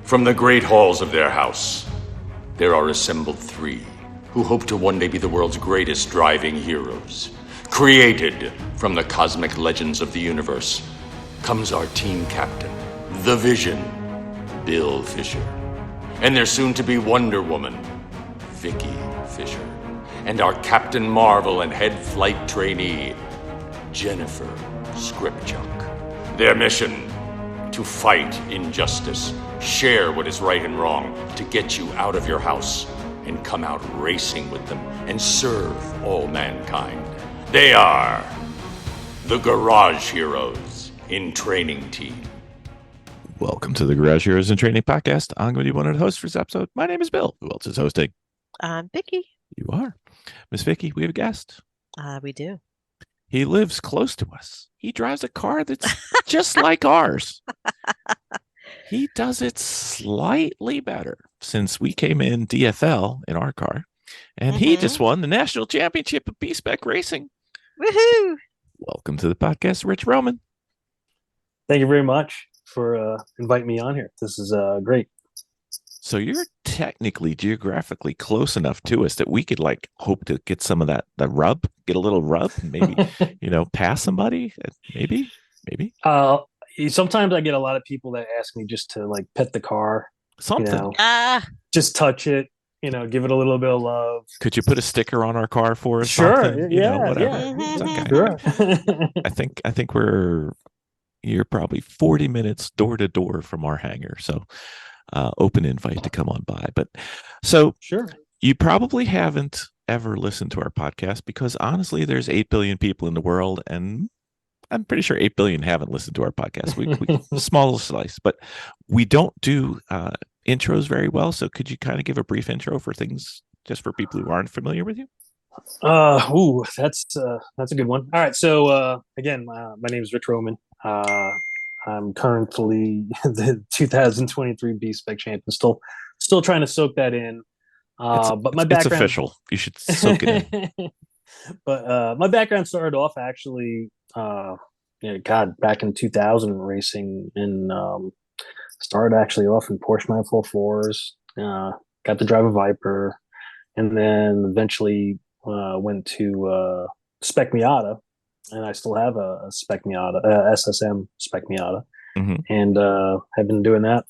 From the great halls of their house, there are assembled three who hope to one day be the world's greatest driving heroes. Created from the cosmic legends of the universe comes our team captain, the Vision, Bill Fisher, and their soon-to-be Wonder Woman, Vicki Fisher, and our Captain Marvel and head flight trainee, Jennifer Scripchuk. Their mission: to fight injustice, share what is right and wrong, to get you out of your house and come out racing with them and serve all mankind. They are the Garage Heroes in Training Team. Welcome to the Garage Heroes in Training Podcast. I'm going to be one of the hosts for this episode. My name is Bill. Who else is hosting? I'm Vicki. You are. Miss Vicki, we have a guest. We do. He lives close to us. He drives a car that's just like ours. He does it slightly better since we came in DFL in our car. And he just won the national championship of Spec racing. Woohoo! Welcome to the podcast, Rich Hromin. Thank you very much for inviting me on here. This is great. So you're technically geographically close enough to us that we could hope to get some of that rub, get a little rub, and maybe, pass somebody. Maybe. Sometimes I get a lot of people that ask me just to pet the car. Something. Just touch it, give it a little bit of love. Could you put a sticker on our car for us? Sure. Something? Whatever. Yeah. Sure. I think you're probably 40 minutes door to door from our hangar. So open invite to come on by. But so sure. You probably haven't ever listened to our podcast because honestly, there's 8 billion people in the world, and I'm pretty sure 8 billion haven't listened to our podcast. We small slice, but we don't do intros very well. So could you kind of give a brief intro for things just for people who aren't familiar with you? That's a good one. All right. So again, my name is Rich Hromin. I'm currently the 2023 Spec champion. Still trying to soak that in. But my background, it's official. You should soak it in. But my background started off actually, back in 2000 racing, and started actually off in Porsche 944s. Got to drive a Viper, and then eventually went to Spec Miata. And I still have a Spec Miata, SSM Spec Miata, and have been doing that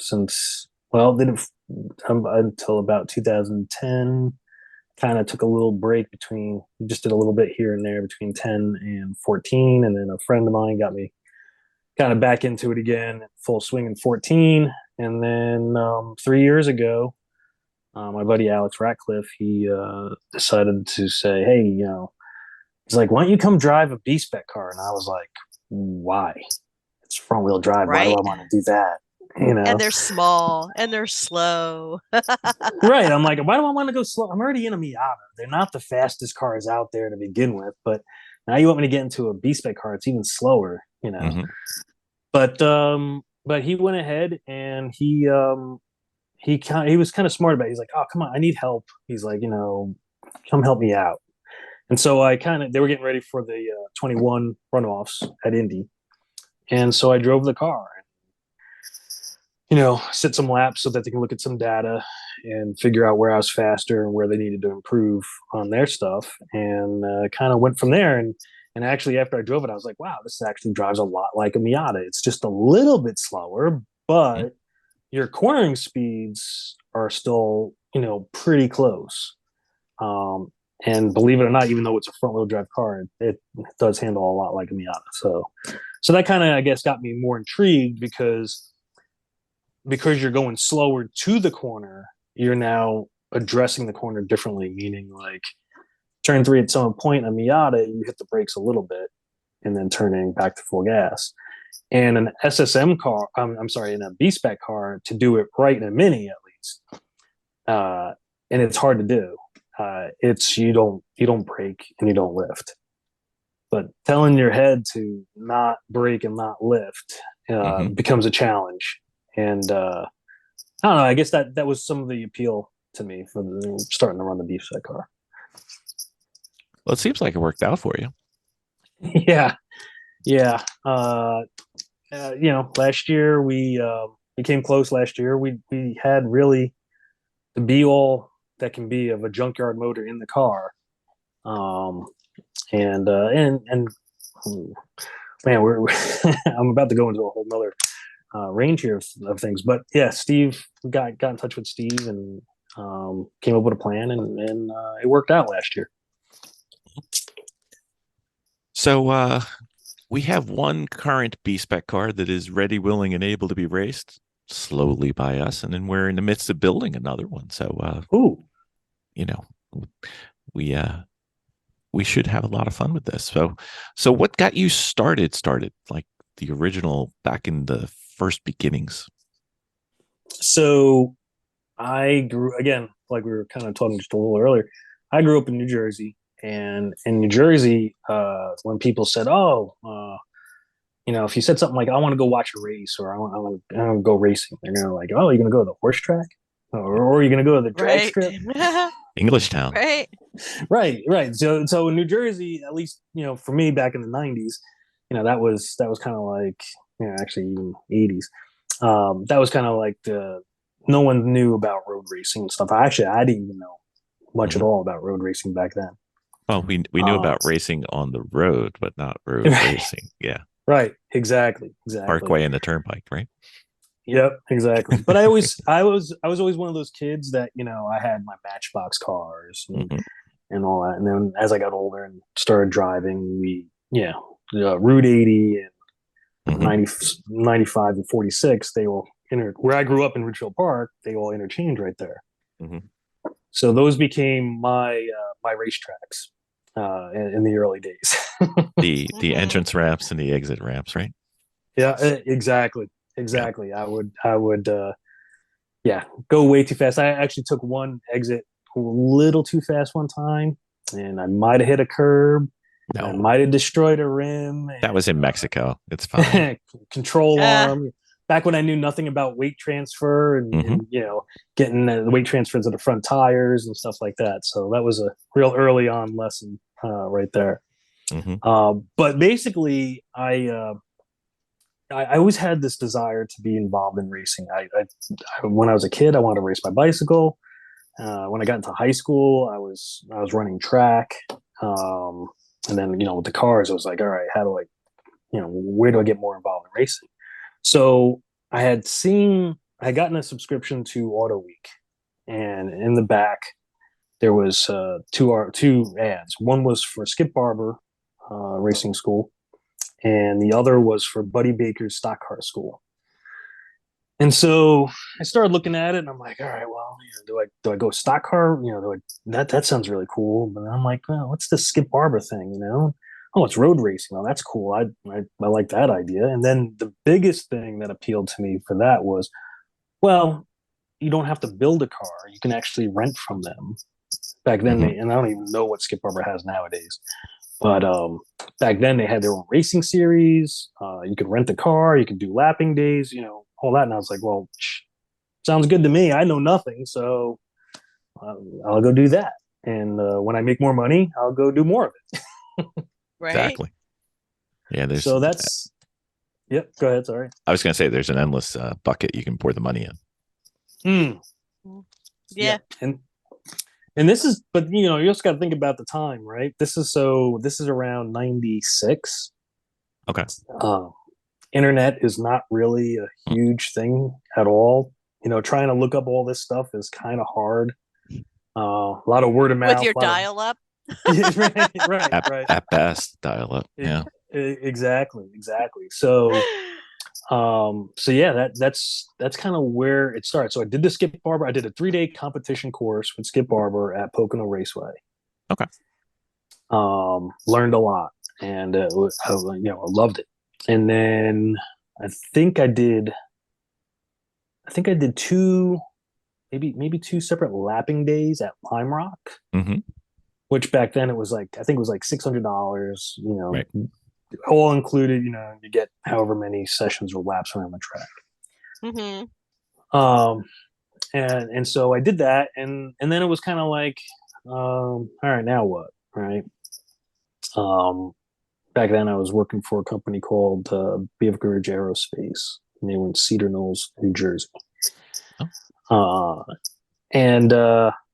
since until about 2010. Kind of took a little break just did a little bit here and there between 10 and 14, and then a friend of mine got me kind of back into it again, full swing in 14, and then 3 years ago, my buddy Alex Ratcliffe, he decided to say, hey, he's like, why don't you come drive a B-Spec car? And I was like, why? It's front wheel drive. Right. Why do I want to do that? And they're small and they're slow. Right. I'm like, why do I want to go slow? I'm already in a Miata. They're not the fastest cars out there to begin with, but now you want me to get into a B-Spec car. It's even slower, But he went ahead and he was kind of smart about it. He's like, oh, come on, I need help. He's like, come help me out. And so they were getting ready for the 21 runoffs at Indy. And so I drove the car, sit some laps so that they can look at some data and figure out where I was faster and where they needed to improve on their stuff. And kind of went from there. And actually, after I drove it, I was like, wow, this actually drives a lot like a Miata. It's just a little bit slower, but your cornering speeds are still, pretty close. And believe it or not, even though it's a front wheel drive car, it does handle a lot like a Miata. So that kind of, I guess, got me more intrigued because you're going slower to the corner, you're now addressing the corner differently, meaning like turn 3 at some point in a Miata, you hit the brakes a little bit and then turning back to full gas. And an SSM car, in a B-Spec car, to do it right in a Mini at least, and it's hard to do. It's you don't brake and you don't lift, but telling your head to not brake and not lift becomes a challenge. And I don't know. I guess that was some of the appeal to me for starting to run the B-Spec car. Well, it seems like it worked out for you. Yeah. Last year we we came close last year. We had really the be all that can be of a junkyard motor in the car. And man, I'm about to go into a whole nother range here of things. But yeah, Steve got in touch with Steve and came up with a plan, and it worked out last year. So we have one current B-Spec car that is ready, willing, and able to be raced slowly by us, and then we're in the midst of building another one. So Ooh, we should have a lot of fun with this. So what got you started like the original back in the first beginnings? so I grew, again, like we were kind of talking just a little earlier. I grew up in New Jersey, and in New Jersey, when people said, "Oh, if you said something like, I want to go watch a race, or I want to go racing," they're gonna like, "Oh, you're gonna go to the horse track, or are you gonna go to the drag Right. strip?" English town. Right. Right. So in New Jersey, at least for me back in the '90s, that was kind of like actually even '80s. That was kind of like no one knew about road racing and stuff. I didn't even know much at all about road racing back then. Well, we knew about racing on the road, but not road racing. Yeah. Right. Exactly. Parkway and the turnpike, right? Yep, exactly. But I was always one of those kids that I had my Matchbox cars and all that. And then as I got older and started driving, Route 80 and 90, 95 and 46, they all where I grew up in Ridgefield Park, they all interchange right there. So those became my racetracks in the early days. the entrance ramps and the exit ramps, right? Yeah, exactly. I would go way too fast. I actually took one exit a little too fast one time, and I might have hit a curb. No, I might have destroyed a rim. That was in Mexico. It's fine. Control arm. Back when I knew nothing about weight transfer and getting the weight transfer to the front tires and stuff like that. So that was a real early on lesson right there. But basically, I always had this desire to be involved in racing. When I was a kid, I wanted to race my bicycle. When I got into high school, I was running track. And then, with the cars, I was like, all right, how do where do I get more involved in racing? So I had gotten a subscription to Auto Week, and in the back there was two ads. One was for Skip Barber Racing School, and the other was for Buddy Baker's stock car school. And so I started looking at it, and I'm like, all right, well, do I go stock car? That sounds really cool. But I'm like, well, what's the Skip Barber thing? Oh, it's road racing. Oh, that's cool. I like that idea. And then the biggest thing that appealed to me for that was, well, you don't have to build a car. You can actually rent from them. Back then, and I don't even know what Skip Barber has nowadays. But back then, they had their own racing series. You could rent the car. You could do lapping days, all that. And I was like, well, sounds good to me. I know nothing. So I'll go do that. And when I make more money, I'll go do more of it. Right. Exactly. Yeah. So that's, yep. Go ahead. Sorry. I was going to say there's an endless bucket you can pour the money in. Yeah. And this is, but you also got to think about the time, right? This is around 96. Okay. Internet is not really a huge thing at all. Trying to look up all this stuff is kind of hard. A lot of word of mouth. With your dial-up. Right. At best, dial-up. Yeah. Exactly. So yeah, that's kind of where it started. So I did the Skip Barber. I did a 3-day competition course with Skip Barber at Pocono Raceway. Okay. Learned a lot, and I loved it. And then I think I did two, maybe two separate lapping days at Lime Rock, which back then it was like, I think it was like $600, right. All included, you get however many sessions or laps around the track. And so I did that, and then it was kind of like, all right, now what, right? Back then I was working for a company called Beaver Ridge Aerospace, and they were in Cedar Knolls, New Jersey. Oh. And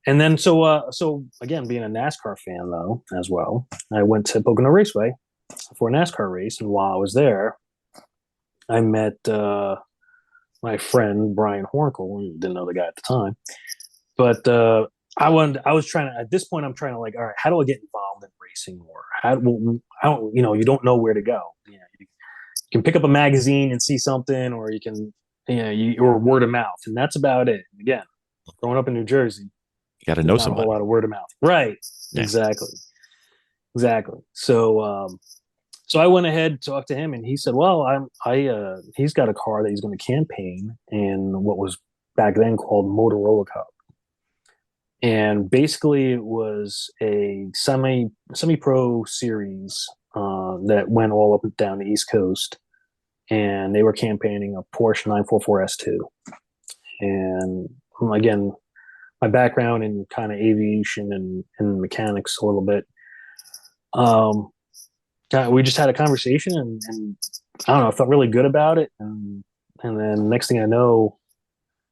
then so again, being a NASCAR fan though as well, I went to Pocono Raceway for a NASCAR race, and while I was there, I met my friend Brian Hornkle. Didn't know the guy at the time, but I was trying to, at this point, I'm trying to like, all right, how do I get involved in racing more? You don't know where to go. You can pick up a magazine and see something, or you can, or word of mouth, and that's about it. Again, growing up in New Jersey, you got to know not somebody. a whole lot of word of mouth, right? Yeah. Exactly. So I went ahead, talked to him, and he said, "Well, he's got a car that he's going to campaign in what was back then called Motorola Cup." And basically, it was a semi-pro series that went all up and down the East Coast, and they were campaigning a Porsche 944 S2. And again, my background in kind of aviation and mechanics a little bit. We just had a conversation, and I don't know, I felt really good about it, and then next thing I know,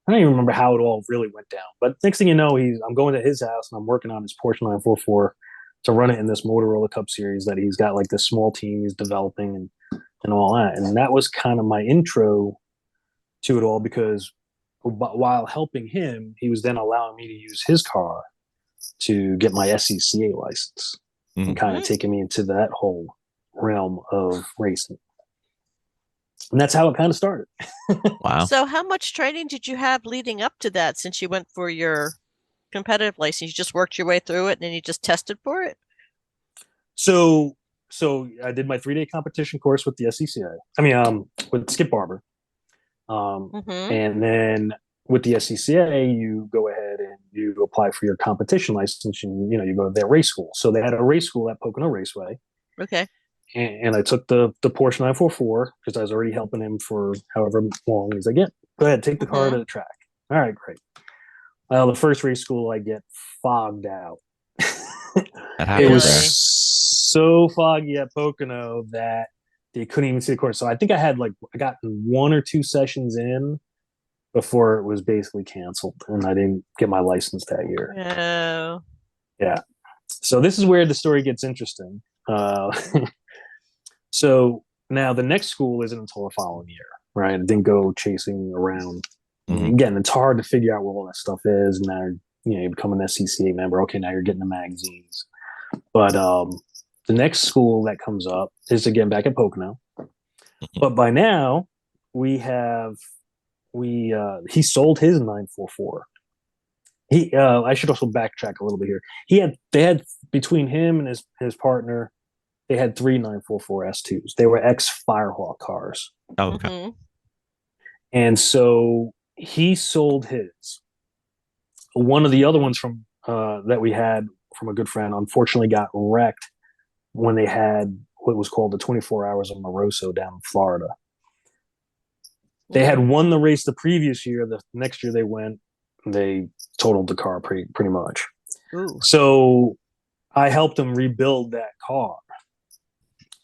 I don't even remember how it all really went down. But next thing you know, I'm going to his house and I'm working on his Porsche 944 to run it in this Motorola Cup series that he's got like this small team he's developing and all that. And that was kind of my intro to it all, because while helping him, he was then allowing me to use his car to get my SCCA license and kind of taking me into that whole realm of racing. And that's how it kind of started. Wow. So how much training did you have leading up to that, since you went for your competitive license? You just worked your way through it and then you just tested for it? So I did my 3-day competition course with the SCCA. With Skip Barber. And then with the SCCA, you go ahead and you apply for your competition license, and you go to their race school. So they had a race school at Pocono Raceway. Okay. And I took the Porsche 944 because I was already helping him for however long he's like, yeah, go ahead, take the car to the track. All right, great. Well, the first race school, I get fogged out. It was so foggy at Pocono that they couldn't even see the course. So I think I got 1 or 2 sessions in before it was basically canceled, and I didn't get my license that year. Oh. Yeah. So this is where the story gets interesting. So now the next school isn't until the following year, right? I didn't go chasing around. Again, it's hard to figure out what all that stuff is. Now, you become an SCCA member. Okay, now you're getting the magazines. But the next school that comes up is again back at Pocono. But by now, he sold his 944. I should also backtrack a little bit here. They had between him and his partner, they had 3 944 S2s. They were ex-Firehawk cars. Oh, okay. And so he sold his. One of the other ones from that we had from a good friend, unfortunately got wrecked when they had what was called the 24 Hours of Moroso down in Florida. They had won the race the previous year. The next year they totaled the car pretty much. Ooh. So I helped them rebuild that car.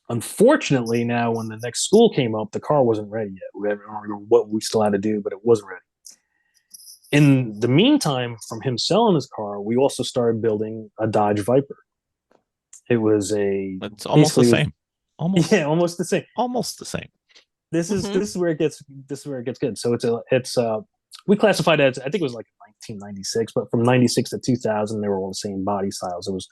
Unfortunately, now when the next school came up, the car wasn't ready yet. I don't remember what we still had to do, but it wasn't ready. In the meantime, from him selling his car, we also started building a Dodge Viper. It was it's almost the same. Almost the same. Almost the same. This is where it gets good. So it's we classified it as, I think it was like 1996, but from 96 to 2000 they were all the same body styles. It was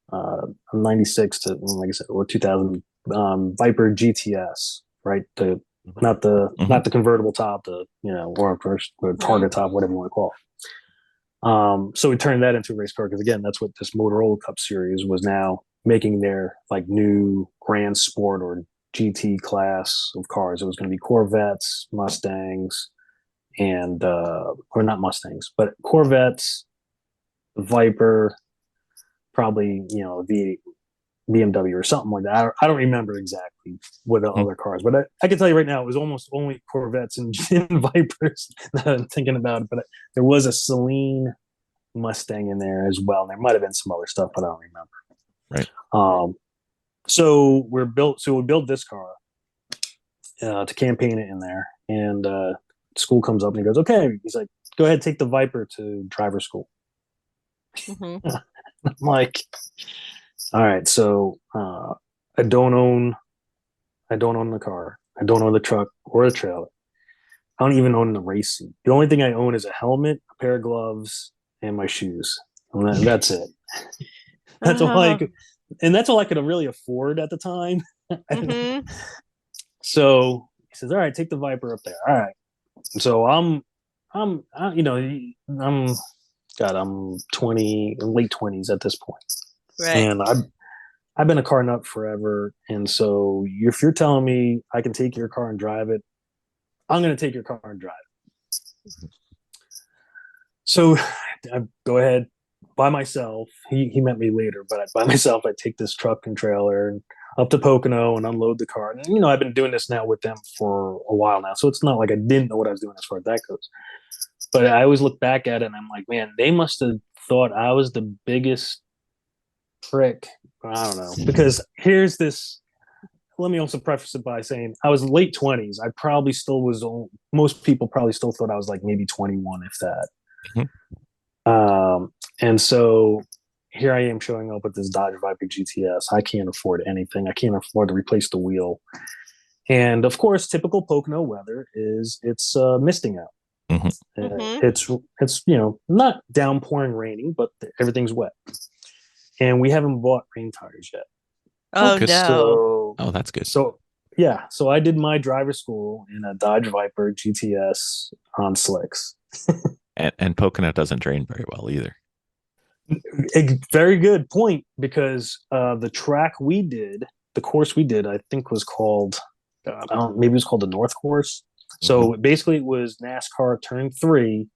from 96 to, like I said, or 2000 Viper GTS, right? Not the convertible top, or Targa top, whatever you want to call it. So we turned that into a race car because again, that's what this Motorola Cup series was now making their like new Grand Sport or GT class of cars. It was going to be Corvettes, Mustangs, and or not Mustangs, but Corvettes, Viper, probably the BMW or something like that. I don't remember exactly what the other cars, but I can tell you right now, it was almost only Corvettes and Vipers that I'm thinking about it. But there was a Celine Mustang in there as well. And there might have been some other stuff, but I don't remember. Right. So we built this car to campaign it in there, and school comes up and he goes, okay. He's like, go ahead, take the Viper to driver school. Hmm. I'm like, all right, so I don't own the car. I don't own the truck or the trailer. I don't even own the race suit. The only thing I own is a helmet, a pair of gloves, and my shoes. And that's it. That's all I could, and that's all I could really afford at the time. Hmm. So he says, "All right, take the Viper up there." All right. So I'm 20, late 20s at this point, Right. and I've been a car nut forever. And so if you're telling me I can take your car and drive it, I'm going to take your car and drive it. So I go ahead by myself. He met me later, but by myself, I take this truck and trailer and up to Pocono and unload the car. And, I've been doing this now with them for a while now. So it's not like I didn't know what I was doing as far as that goes. But I always look back at it and I'm like, man, they must have thought I was the biggest prick. I don't know. Because here's this. Let me also preface it by saying I was late 20s. I probably still was, most people probably still thought I was like maybe 21, if that. And so here I am showing up with this Dodge Viper GTS. I can't afford anything. I can't afford to replace the wheel. And of course, typical Pocono weather is it's misting out. It's not downpouring raining, but everything's wet. And we haven't bought rain tires yet. Oh good. no. Oh, that's good. So so I did my driver school in a Dodge Viper GTS on slicks. And Pocono doesn't drain very well either. A very good point, because the course we did, I think was called, maybe it was called the North Course. So basically, it was NASCAR Turn 3.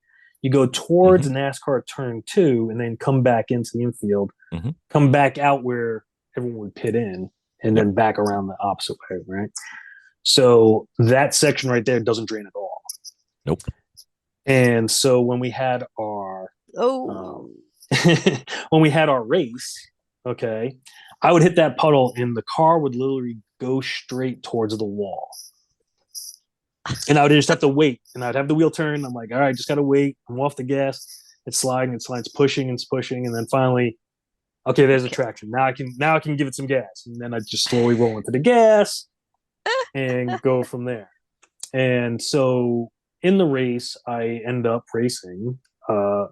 You go towards NASCAR Turn 2, and then come back into the infield, come back out where everyone would pit in, and then back around the opposite way, right? So that section right there doesn't drain at all. Nope. And so when we had our when we had our race, okay, I would hit that puddle and the car would literally go straight towards the wall. And I would just have to wait, and I'd have the wheel turn. I'm like, all right, just gotta wait. I'm off the gas. It's sliding, pushing, and then finally, okay, there's a traction. Now I can give it some gas, and then I just slowly roll into the gas and go from there. And so in the race, I end up racing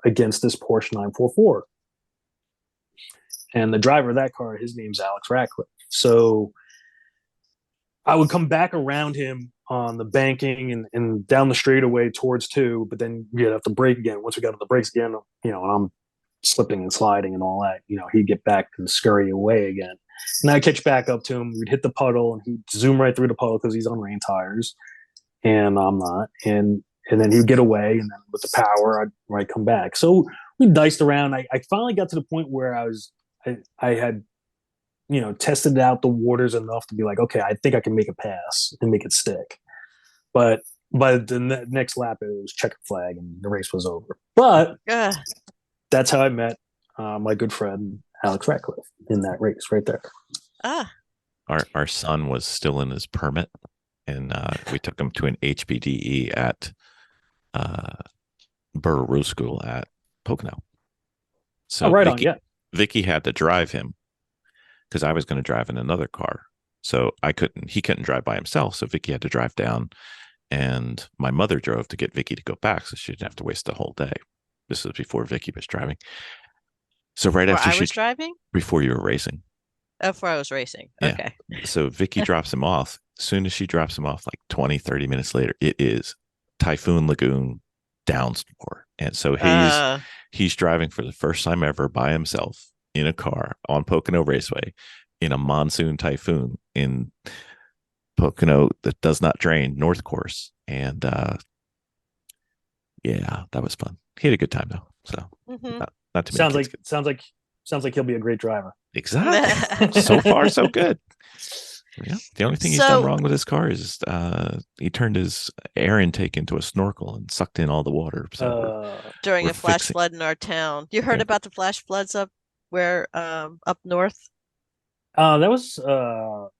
against this Porsche 944. And the driver of that car, his name's Alex Ratcliffe. So I would come back around him on the banking and down the straightaway towards 2, but then you'd have to brake again. Once we got to the brakes again, and I'm slipping and sliding and all that, he'd get back and scurry away again. And I'd catch back up to him. We'd hit the puddle, and he'd zoom right through the puddle because he's on rain tires, and I'm not. And then he'd get away, and then with the power, I'd come back. So we diced around. I finally got to the point where I had tested out the waters enough to be like, okay, I think I can make a pass and make it stick. But by the next lap, it was checker flag and the race was over. But that's how I met my good friend Alex Ratcliffe in that race right there. Our son was still in his permit, and we took him to an HPDE at Burr Roof School at Pocono. So Vicki had to drive him because I was going to drive in another car. So he couldn't drive by himself. So Vicki had to drive down, and my mother drove to get Vicki to go back so she didn't have to waste the whole day. This was before Vicki was driving. So after I was driving? Before you were racing. Oh, before I was racing. Yeah. Okay. So Vicki drops him off. As soon as she drops him off, like 20, 30 minutes later, it is Typhoon Lagoon downpour. And so he's driving for the first time ever by himself in a car on Pocono Raceway in a monsoon typhoon in Pocono that does not drain, North Course. And that was fun. He had a good time though. So not too many sounds like he'll be a great driver. Exactly. So far, so good. Yeah. The only thing he's done wrong with his car is he turned his air intake into a snorkel and sucked in all the water. So during a flash flood in our town. You heard about the flash floods up up north? That was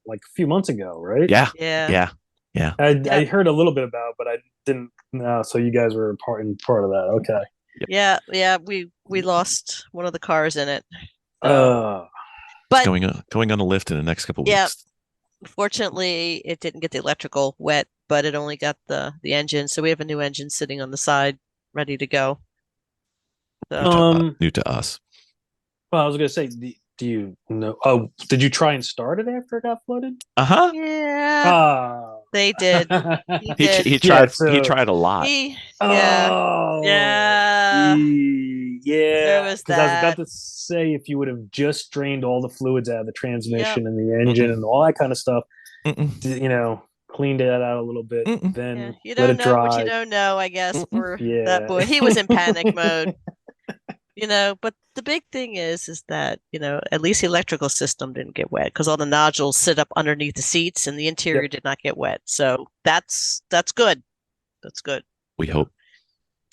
like a few months ago, right? Yeah. Yeah. I heard a little bit about, but I didn't know. So you guys were part of that. Okay. Yeah, we lost one of the cars in it. So, Uh, It's but going on a lift in the next couple yeah, weeks. fortunately, it didn't get the electrical wet, but it only got the engine. So we have a new engine sitting on the side, ready to go. So New to us. well, I was gonna say, do you know? Oh, did you try and start it after it got flooded? Uh-huh. yeah, Ah, they did. He He did. he yeah. tried he So, tried a lot. Yeah, oh, yeah. There yeah. was Because I was about that. to say, if you would have just drained all the fluids out of the Yep. transmission and the engine Mm-mm. and all that kind of stuff, Mm-mm. cleaned that out a little bit, Mm-mm. Yeah, then you let don't it know what you dry. don't know, I guess, Mm-mm. for that Yeah. boy. He was in panic mode, but the big thing is that, at least the electrical system didn't get wet because all the nodules sit up underneath the seats and the interior Yep. did not get wet. So that's good. That's good. We Yeah. hope.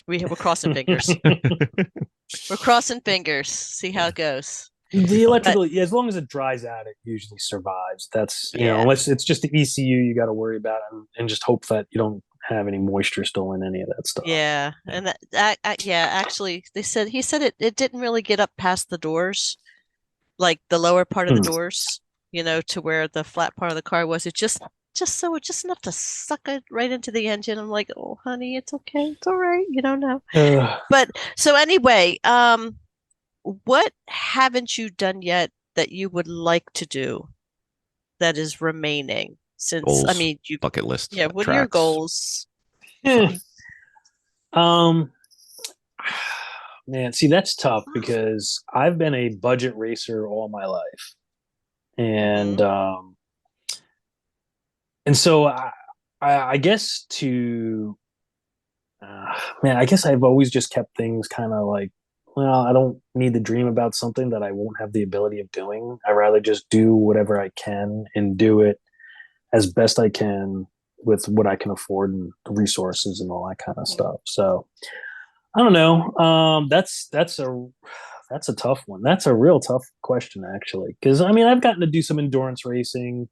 We're crossing fingers. We're crossing fingers. See how it goes. The But electrical, yeah, as long as it dries out, it usually survives. That's, yeah. unless it's just the ECU you got to worry about, and just hope that you don't have any moisture still in any of that stuff. Yeah, and actually, he said it didn't really get up past the doors, like the lower part of the Hmm. doors, to where the flat part of the car was. It just enough to suck it right into the engine. I'm like, oh, honey, it's okay, it's all right. You don't know. But so anyway, what haven't you done yet that you would like to do that is remaining? Since I Goals, mean, bucket list, what are your tracks. goals? Eh. Um, man, see, that's tough because I've been a budget racer all my life, and so I guess man, I guess I've always just kept things kind of like, well, I don't need to dream about something that I won't have the ability of doing. I rather just do whatever I can and do it as best I can with what I can afford and resources and all that kind of stuff. So I don't know. That's a tough one. That's a real tough question actually, because I mean I've gotten to do some endurance racing.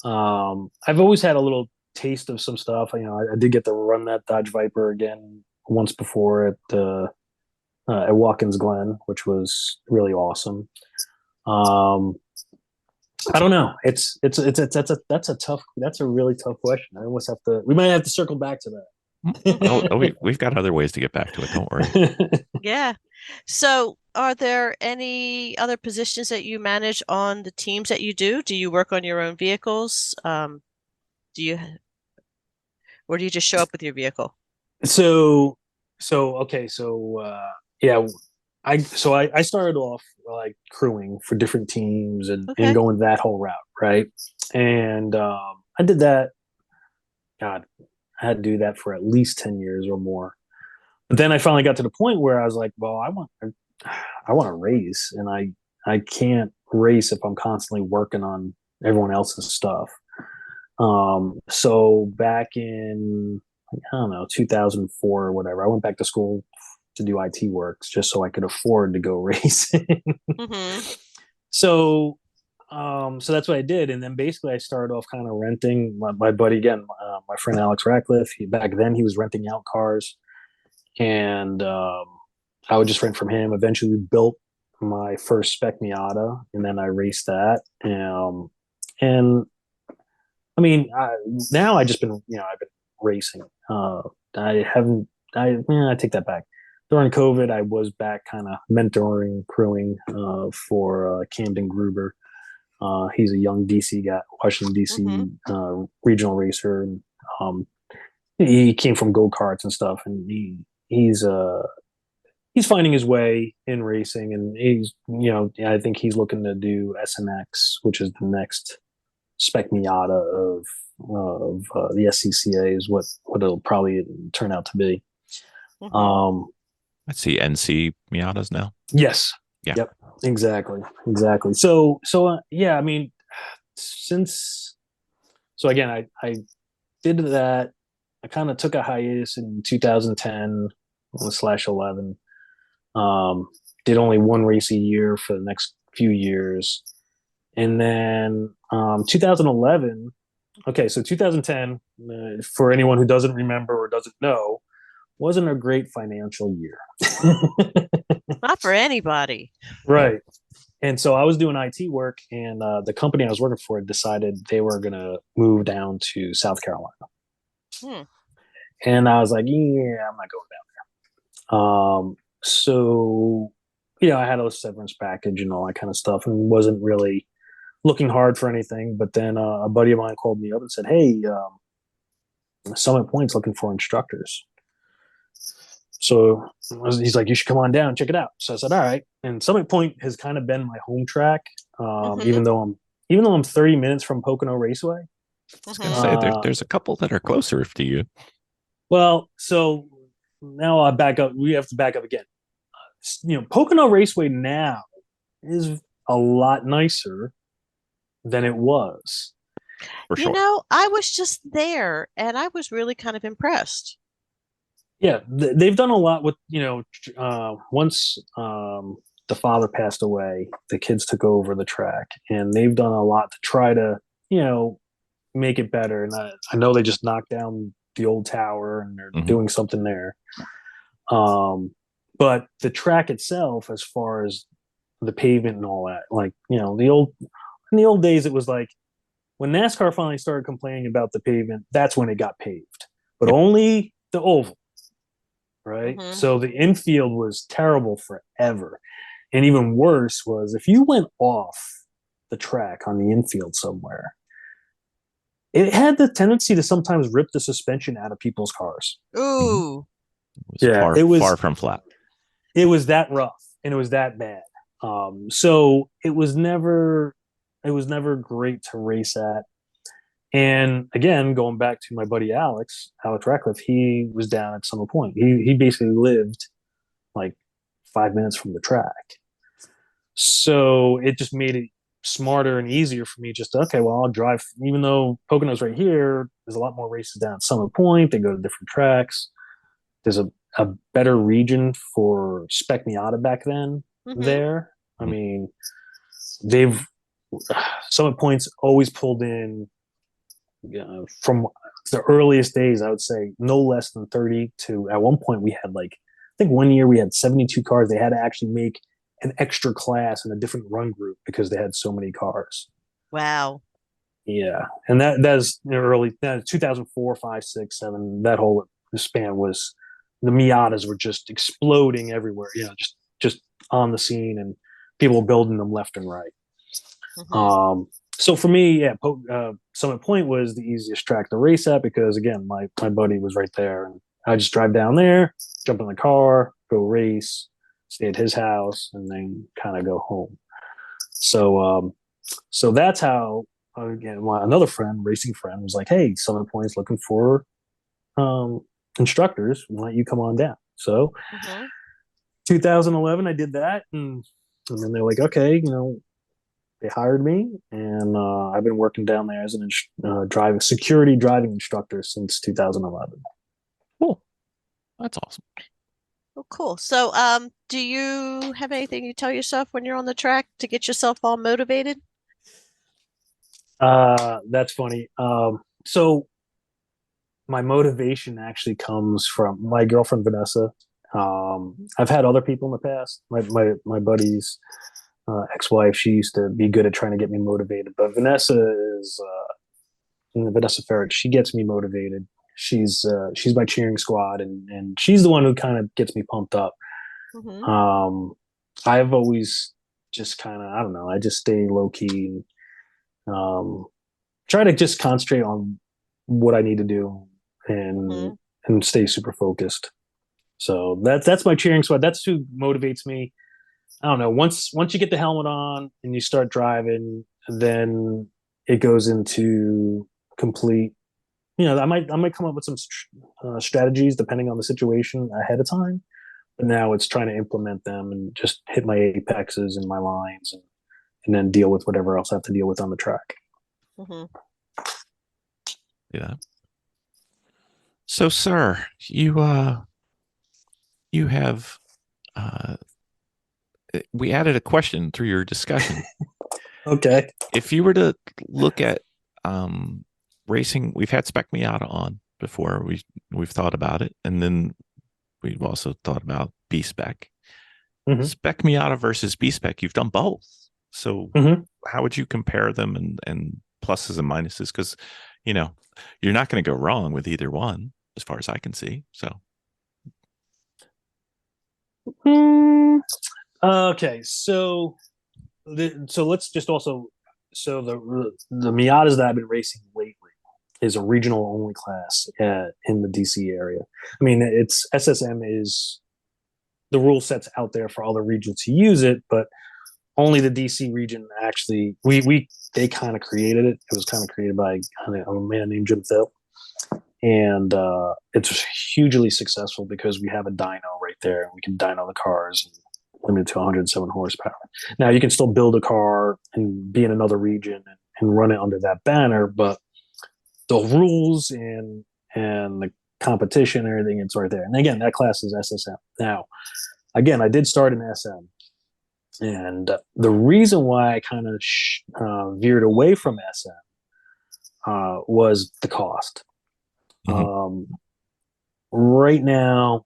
I've always had a little taste of some stuff. I did get to run that Dodge Viper again once before at Watkins Glen, which was really awesome. I don't know. That's a really tough question. We might have to circle back to We've got other ways to get back to it. Don't worry. that. Yeah. So, are there any other positions that you manage on the teams that you do? Do you work on your own vehicles? Do you, or do you just show up with your vehicle? So okay, yeah, I started off like crewing for different teams and Okay. going that whole route, right? And I did that. God, I had to do that for at least 10 years or more. But then I finally got to the point where I was like, well, I want to race, and I can't race if I'm constantly working on everyone else's stuff. So back in, I don't know, 2004 or whatever, I went back to school to do IT works just so I could afford to go racing. So that's what I did, and then basically I started off kind of renting. My buddy again, my friend Alex Ratcliffe. Back then he was renting out cars, and I would just rent from him. Eventually built my first Spec Miata, and then I raced that. And I mean, now I've been racing. I haven't. I take that back. During COVID, I was back kind of mentoring, crewing for Camden Gruber. He's a young DC guy, Washington DC regional racer, and he came from go karts and stuff, and he's finding his way in racing, and I think he's looking to do SNX, which is the next Spec Miata of the SCCA is what it'll probably turn out to be. I see NC Miatas now. Yes. Yeah. Yep. Exactly. So yeah, I mean, again, I did that. I kind of took a hiatus in 2010 / 11. Did only one race a year for the next few years, and then 2011 okay, so 2010, for anyone who doesn't remember or doesn't know, wasn't a great financial year. Not for anybody. Right. And so I was doing IT work, and the company I was working for decided they were going to move down to South Carolina. Hmm. And I was like, yeah, I'm not going down there. So, I had a severance package and all that kind of stuff and wasn't really looking hard for anything. But then a buddy of mine called me up and said, hey, Summit Point's looking for instructors. So he's like, you should come on down and check it out. So I said, all right. And Summit Point has kind of been my home track, Mhm. even though I'm 30 minutes from Pocono Raceway. I was going to say there's a couple that are closer to you. Well, so now I back up. We have to back up again. Pocono Raceway now is a lot nicer than it was. For sure. I was just there and I was really kind of impressed. Yeah, they've done a lot with, once the father passed away, the kids took over the track, and they've done a lot to try to, make it better. And I know they just knocked down the old tower and they're doing something there. But the track itself, as far as the pavement and all that, like, in the old days, it was like when NASCAR finally started complaining about the pavement, that's when it got paved, but only the oval. Right. So the infield was terrible forever. And even worse was if you went off the track on the infield somewhere, it had the tendency to sometimes rip the suspension out of people's cars. Ooh. It was far from flat. It was that rough and it was that bad. So it was never great to race at. And again, going back to my buddy Alex Ratcliffe, he was down at Summit Point. He basically lived like 5 minutes from the track. So it just made it smarter and easier for me just okay, well, I'll drive, even though Pocono's right here, there's a lot more races down at Summit Point. They go to different tracks. There's a better region for Spec Miata back then there. I mean, Summit Point's always pulled in from the earliest days, I would say no less than 30 to, at one point we had I think one year we had 72 cars. They had to actually make an extra class in a different run group because they had so many cars. Wow. Yeah. And that's early 2004, 5, 6, 7, that whole span was, the Miatas were just exploding everywhere, just on the scene, and people building them left and right. So for me, Summit Point was the easiest track to race at because, again, my buddy was right there. And I just drive down there, jump in the car, go race, stay at his house, and then kind of go home. So that's how, again, another racing friend, was like, hey, Summit Point's looking for instructors. Why don't you come on down? So 2011, I did that. And then they're like, okay, they hired me, and I've been working down there as an security driving instructor since 2011. Cool. That's awesome. Oh, cool. So, do you have anything you tell yourself when you're on the track to get yourself all motivated? That's funny. So my motivation actually comes from my girlfriend, Vanessa. I've had other people in the past, my buddies, ex-wife. She used to be good at trying to get me motivated, but Vanessa Ferret. She gets me motivated. She's my cheering squad, and she's the one who kind of gets me pumped up. I've always just kind of, I don't know, I just stay low key and try to just concentrate on what I need to do and stay super focused. So that's my cheering squad. That's who motivates me. I don't know. Once you get the helmet on and you start driving, then it goes into complete. I might come up with some strategies depending on the situation ahead of time, but now it's trying to implement them and just hit my apexes and my lines, and then deal with whatever else I have to deal with on the track. Yeah. So, sir, you have we added a question through your discussion. Okay. If you were to look at racing, we've had Spec Miata on before. We've thought about it, and then we've also thought about B Spec. Mhm. Spec Miata versus B Spec. You've done both, so Mhm. how would you compare them and pluses and minuses? Because you're not going to go wrong with either one, as far as I can see. So Okay, so let's just also the Miatas that I've been racing lately is a regional only class in the DC area. I mean, it's SSM is the rule sets out there for other regions to use it, but only the DC region actually they kind of created it. It was kind of created by a man named Jim Thill, and it's hugely successful because we have a dyno right there, and we can dyno the cars and limited to 107 horsepower. Now you can still build a car and be in another region and run it under that banner, but the rules and the competition and everything, it's right there. And again, that class is SSM. Now, again, I did start in SM, and the reason why I kind of veered away from SM was the cost. Right now,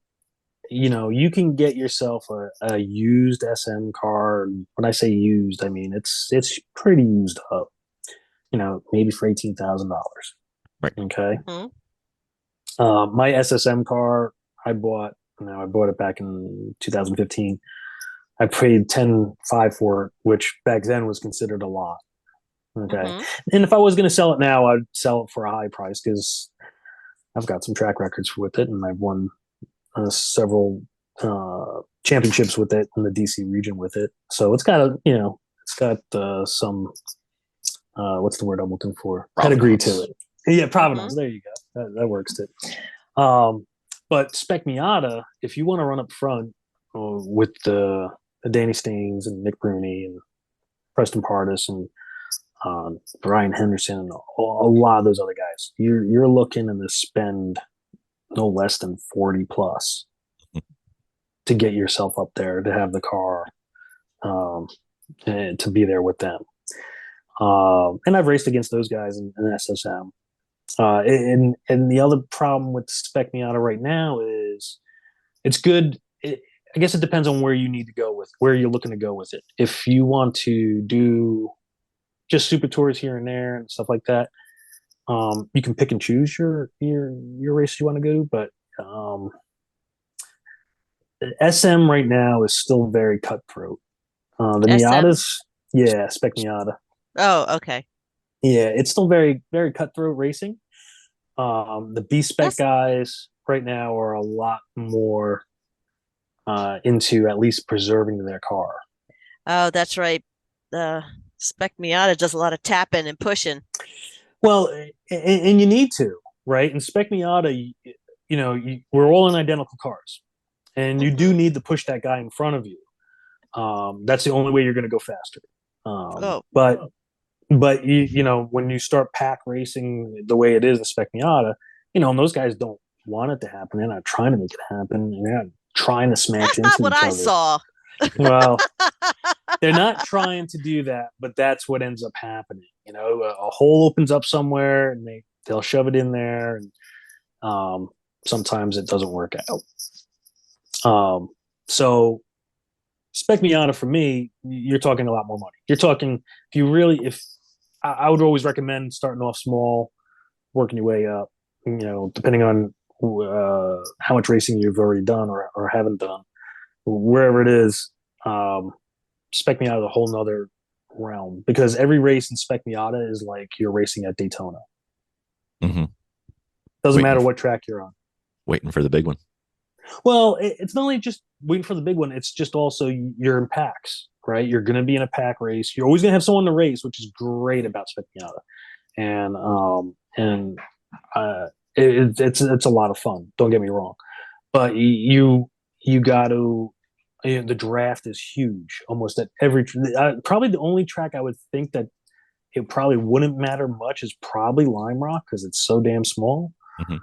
you can get yourself a used SM car. When I say used, I mean it's pretty used up. Maybe for $18,000. Right. Okay. Mhm. My SSM car I bought. I bought it back in 2015. I paid 10.5 for it, which back then was considered a lot. Okay. Mhm. And if I was going to sell it now, I'd sell it for a high price because I've got some track records with it, and I've won several championships with it in the DC region with it. So it's got some what's the word I'm looking for? Pedigree to it. Yeah, provenance. There you go. That works too. But Spec Miata, if you want to run up front with the Danny Staines and Nick Bruni and Preston Pardis and Brian Henderson and a lot of those other guys, you're looking to spend no less than 40 plus to get yourself up there, to have the car, and to be there with them. And I've raced against those guys in SSM. And the other problem with Spec Miata right now is it's good. I guess it depends on where you need to go with, where you're looking to go with it. If you want to do just super tours here and there and stuff like that, you can pick and choose your race you want to go to. But SM right now is still very cutthroat. The Miatas, yeah, Spec Miata. Oh, okay. Yeah, it's still very, very cutthroat racing. The B Spec guys right now are a lot more into at least preserving their car. Oh, that's right. The Spec Miata does a lot of tapping and pushing. Well, and you need to, right? In Spec Miata, we're all in identical cars, and you do need to push that guy in front of you. That's the only way you're going to go faster. But when you start pack racing the way it is in Spec Miata, and those guys don't want it to happen. They're not trying to make it happen. They're not trying to smash into each other. That's not what I saw. Well, they're not trying to do that, but that's what ends up happening. A hole opens up somewhere, and they'll shove it in there, and sometimes it doesn't work out. So Spec Miata for me, you're talking a lot more money. You're talking if I would always recommend starting off small, working your way up. Depending on how much racing you've already done or haven't done, wherever it is. Spec Miata is a whole nother realm because every race in Spec Miata is like you're racing at Daytona. Mm-hmm. Doesn't matter what track you're on. Waiting for the big one. Well, it's not only just waiting for the big one. It's just also you're in packs, right? You're going to be in a pack race. You're always going to have someone to race, which is great about Spec Miata. And it's a lot of fun. Don't get me wrong, but you got to. The draft is huge. Almost at every, probably the only track I would think that it probably wouldn't matter much is probably Lime Rock because it's so damn small. Mm-hmm.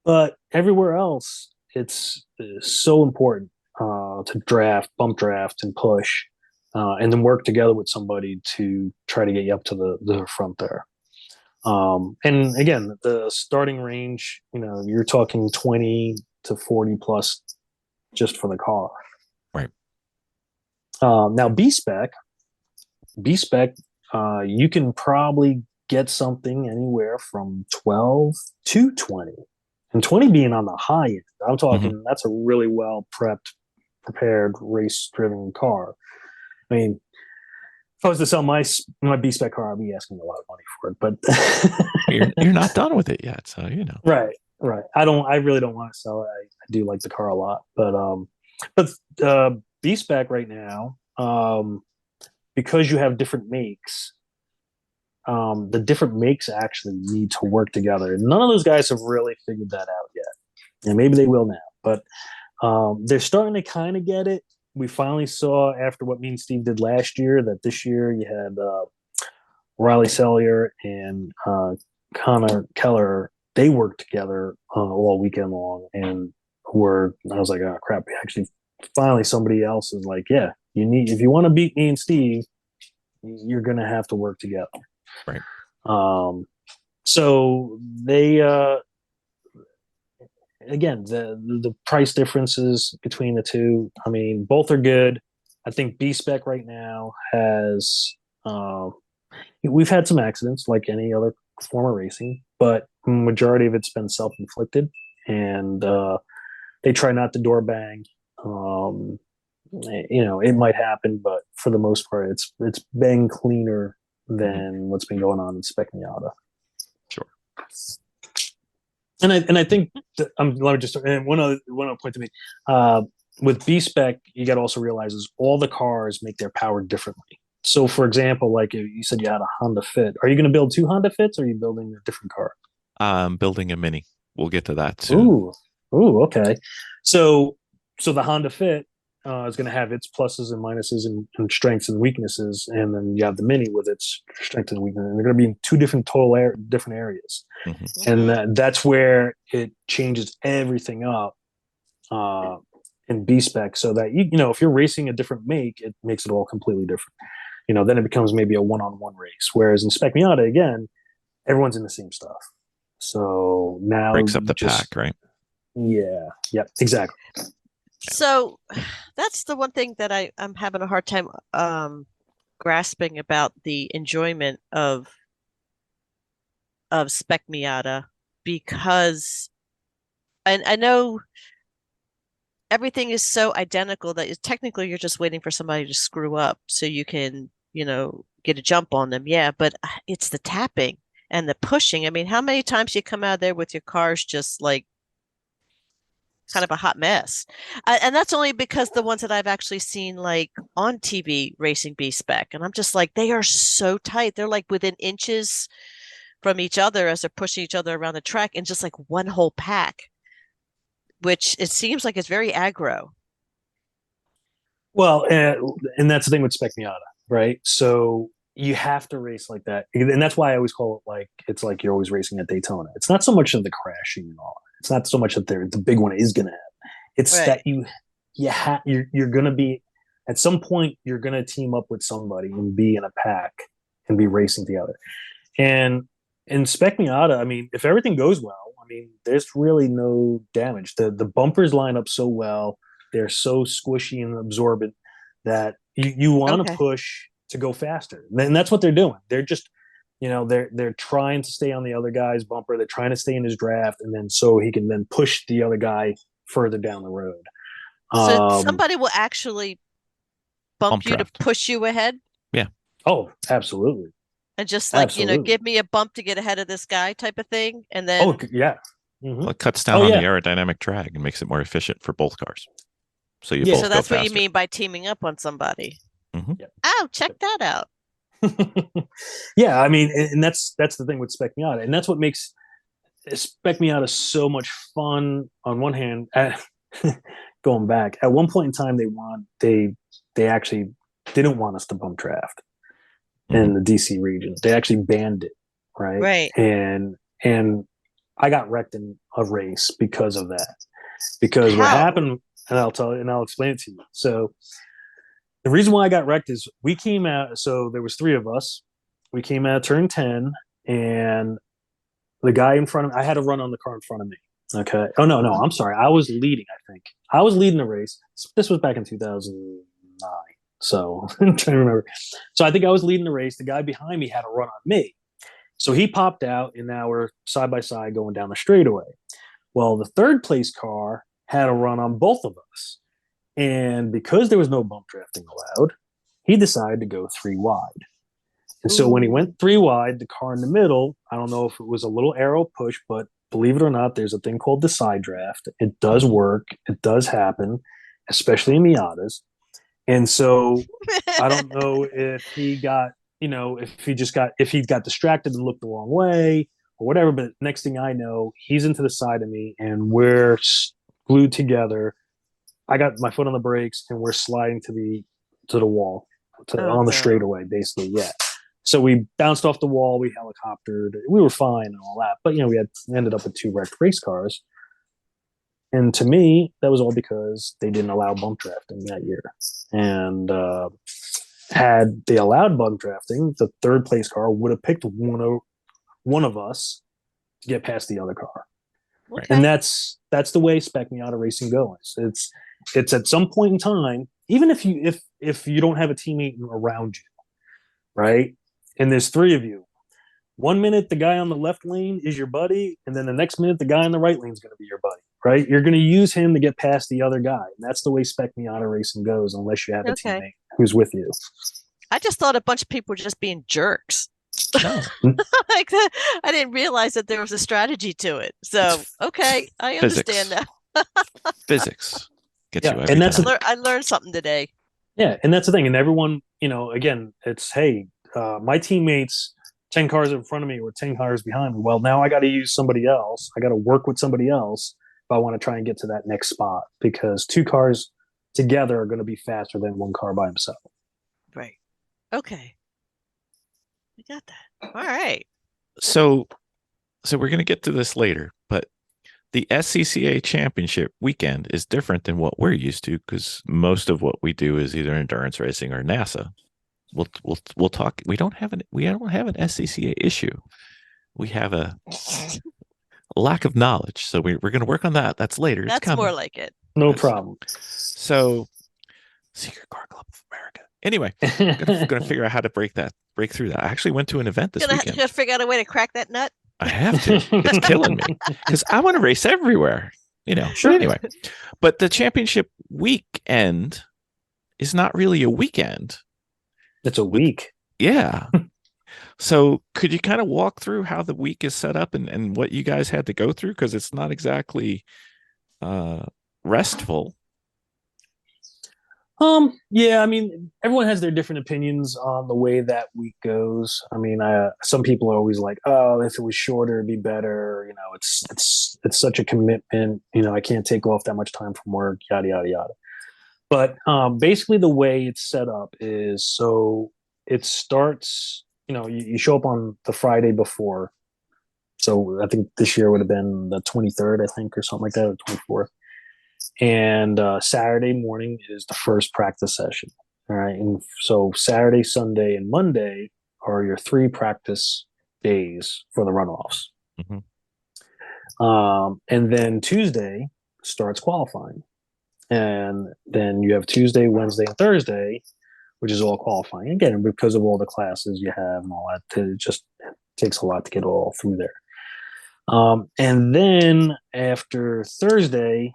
But everywhere else, it's so important to draft, bump draft, and push, and then work together with somebody to try to get you up to the front there. And again, the starting range, you're talking 20 to 40 plus just for the car. Right. Now B spec, you can probably get something anywhere from 12 to 20, and 20 being on the high end. I'm talking that's a really well prepared race driven car. I mean, if I was to sell my B spec car, I'd be asking a lot of money for it, but you're not done with it yet, so Right. I really don't want to sell it. I do like the car a lot, but B spec right now, because you have different makes, the different makes actually need to work together. None of those guys have really figured that out yet, and maybe they will now. But they're starting to kind of get it. We finally saw, after what me and Steve did last year, that this year you had Riley Sellier and Connor Keller. They worked together all weekend long, and I was like, oh crap! Actually, finally somebody else is like, yeah, if you want to beat me and Steve, you're gonna have to work together. Right. So they again, the price differences between the two, I mean, both are good. I think B spec right now has we've had some accidents like any other form of racing, but majority of it's been self-inflicted, and they try not to door bang. It might happen, but for the most part, it's been cleaner than what's been going on in Spec Miata. Sure. And I think that, let me just, and one other point to make, with B spec, you got to also realize is all the cars make their power differently. So, for example, like you said, you had a Honda Fit. Are you going to build 2 Honda Fits, or are you building a different car? I'm building a Mini. We'll get to that soon. Ooh, okay. So the Honda Fit is going to have its pluses and minuses and strengths and weaknesses, and then you have the Mini with its strengths and weaknesses. And they're going to be in 2 different different areas, and that's where it changes everything up in B spec, so that if you're racing a different make, it makes it all completely different. Then it becomes maybe a one-on-one race. Whereas in Spec Miata, again, everyone's in the same stuff. So now breaks up the pack, right? Yeah. Yep. Exactly. So that's the one thing that I'm having a hard time grasping about the enjoyment of Spec Miata, because I know everything is so identical that technically you're just waiting for somebody to screw up so you can, get a jump on them. Yeah, but it's the tapping and the pushing. I mean, how many times you come out there with your cars just like kind of a hot mess? And that's only because the ones that I've actually seen like on TV racing B spec, and I'm just like, they are so tight. They're like within inches from each other as they're pushing each other around the track in just like one whole pack, which it seems like it's very aggro. Well, and that's the thing with Spec Miata, right? So you have to race like that, and that's why I always call it like it's like you're always racing at Daytona. It's not so much of the crashing and all. It's not so much that the big one is going to happen. It's that you're going to be at some point you're going to team up with somebody and be in a pack and be racing together. And in Spec Miata, I mean, if everything goes well, I mean, there's really no damage. The bumpers line up so well. They're so squishy and absorbent that you want to push to go faster. And that's what they're doing. They're just, they're trying to stay on the other guy's bumper. They're trying to stay in his draft, and then so he can then push the other guy further down the road. So somebody will actually bump you draft to push you ahead? Yeah. Oh, absolutely. And just like, give me a bump to get ahead of this guy type of thing. And then. Oh, yeah. Mm-hmm. Well, it cuts down on the aerodynamic drag and makes it more efficient for both cars. So you both So that's go what you mean by teaming up on somebody. Mm-hmm. Yep. Oh, check that out. Yeah, I mean, and that's the thing with Spec Miata, and that's what makes Spec Miata so much fun. On one hand, going back at one point in time, they actually didn't want us to bump draft in the DC region. They actually banned it, right? And I got wrecked in a race because of that. Because what happened, and I'll tell you, and I'll explain it to you. So the reason why I got wrecked is we came out. So there was 3 of us. We came out of turn 10, and the guy in front of me, I had a run on the car in front of me. Okay. Oh no, I'm sorry. I was leading. I think I was leading the race. This was back in 2009. So I'm trying to remember. So I think I was leading the race. The guy behind me had a run on me. So he popped out, and now we're side by side going down the straightaway. Well, the third place car had a run on both of us. And because there was no bump drafting allowed, he decided to go 3 wide. And so when he went 3 wide, the car in the middle, I don't know if it was a little arrow push, but believe it or not, there's a thing called the side draft. It does work. It does happen, especially in Miatas. And so I don't know if he got, if he got distracted and looked the wrong way or whatever. But next thing I know, he's into the side of me and we're glued together. I got my foot on the brakes and we're sliding to the wall on the straightaway, basically. Yeah. So we bounced off the wall, we helicoptered, we were fine and all that. But we ended up with 2 wrecked race cars. And to me, that was all because they didn't allow bump drafting that year. And had they allowed bump drafting, the third place car would have picked one of us to get past the other car. Okay. And that's the way Spec Miata racing goes. It's at some point in time, even if you don't have a teammate around you, right? And there's 3 of you. 1 minute the guy on the left lane is your buddy, and then the next minute the guy on the right lane is going to be your buddy, right? You're going to use him to get past the other guy. And that's the way Spec Miata racing goes, unless you have a teammate who's with you. I just thought a bunch of people were just being jerks. No. Like that. I didn't realize that there was a strategy to it. So, okay, I understand now. Physics gets you every and that's time. I learned something today. Yeah, and that's the thing. And everyone, again, it's, hey, my teammates 10 cars in front of me or 10 cars behind me. Well, now I got to use somebody else. I got to work with somebody else if I want to try and get to that next spot, because 2 cars together are going to be faster than 1 car by himself. Right. Okay. I got that. All right. So we're going to get to this later, but the SCCA championship weekend is different than what we're used to, because most of what we do is either endurance racing or NASA. We'll talk. We don't have an SCCA issue. We have a lack of knowledge, so we're going to work on that. That's later. That's more like it. No problem. So, Secret Car Club of America. Anyway, going to figure out how to break through that. I actually went to an event this weekend. Gonna figure out a way to crack that nut. I have to. It's killing me because I want to race everywhere. Sure. Anyway, but the championship weekend is not really a weekend. It's a week. Yeah. So could you kind of walk through how the week is set up and what you guys had to go through? Because it's not exactly restful. Yeah, I mean, everyone has their different opinions on the way that week goes. I mean, some people are always like, oh, if it was shorter, it'd be better. It's such a commitment. I can't take off that much time from work, yada, yada, yada. But basically the way it's set up is, so it starts, you show up on the Friday before. So I think this year would have been the 23rd, I think, or something like that, or 24th. And Saturday morning is the first practice session. All right. And so Saturday, Sunday, and Monday are your 3 practice days for the runoffs. Mm-hmm. And then Tuesday starts qualifying. And then you have Tuesday, Wednesday, and Thursday, which is all qualifying. Again, because of all the classes you have and all that, it just takes a lot to get all through there. And then after Thursday,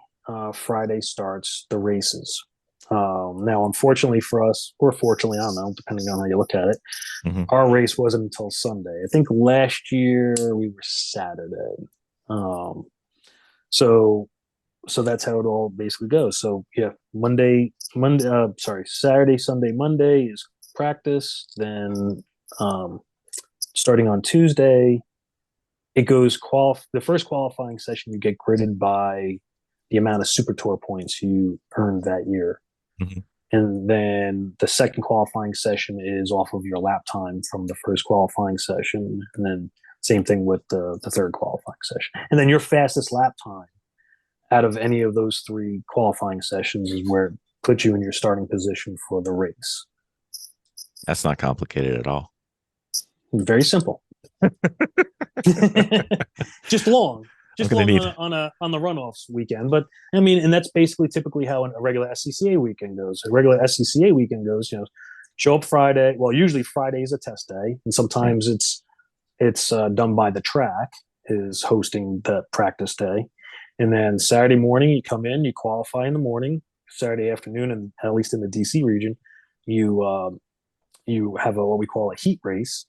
Friday starts the races. Now, unfortunately for us, or fortunately, I don't know, depending on how you look at it, our race wasn't until Sunday. I think last year we were Saturday. So that's how it all basically goes. So yeah, Saturday, Sunday, Monday is practice. Then starting on Tuesday, it goes the first qualifying session, you get gridded by the amount of Super Tour points you earned that year. Mm-hmm. And then the second qualifying session is off of your lap time from the first qualifying session. And then same thing with the third qualifying session. And then your fastest lap time out of any of those 3 qualifying sessions is where it puts you in your starting position for the race. That's not complicated at all. Very simple. Just long. Just long need... on the runoffs weekend. But I mean, and that's basically typically how a regular SCCA weekend goes. A regular SCCA weekend goes, show up Friday. Well, usually Friday is a test day, and sometimes it's done by the track is hosting the practice day. And then Saturday morning, you come in, you qualify in the morning. Saturday afternoon, and at least in the DC region, you have what we call a heat race.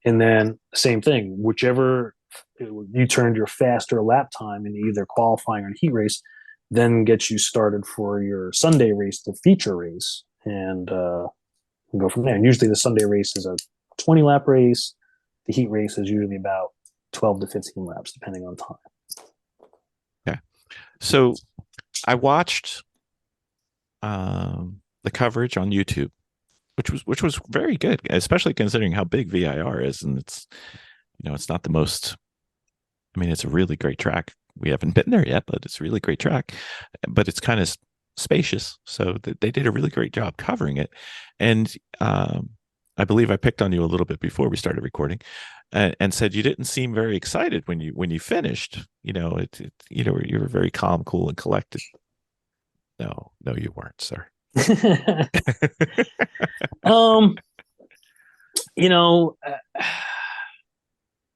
And then same thing, whichever you turned your faster lap time in either qualifying or heat race, then gets you started for your Sunday race, the feature race, and go from there. And usually the Sunday race is a 20 lap race. The heat race is usually about 12 to 15 laps, depending on time. Okay. So I watched the coverage on YouTube, which was very good, especially considering how big VIR is. And it's, it's not the most, I mean, it's a really great track. We haven't been there yet, but it's a really great track, but it's kind of spacious. So they did a really great job covering it. And I believe I picked on you a little bit before we started recording, and said you didn't seem very excited when you finished. You were very calm, cool, and collected. No, you weren't, sir.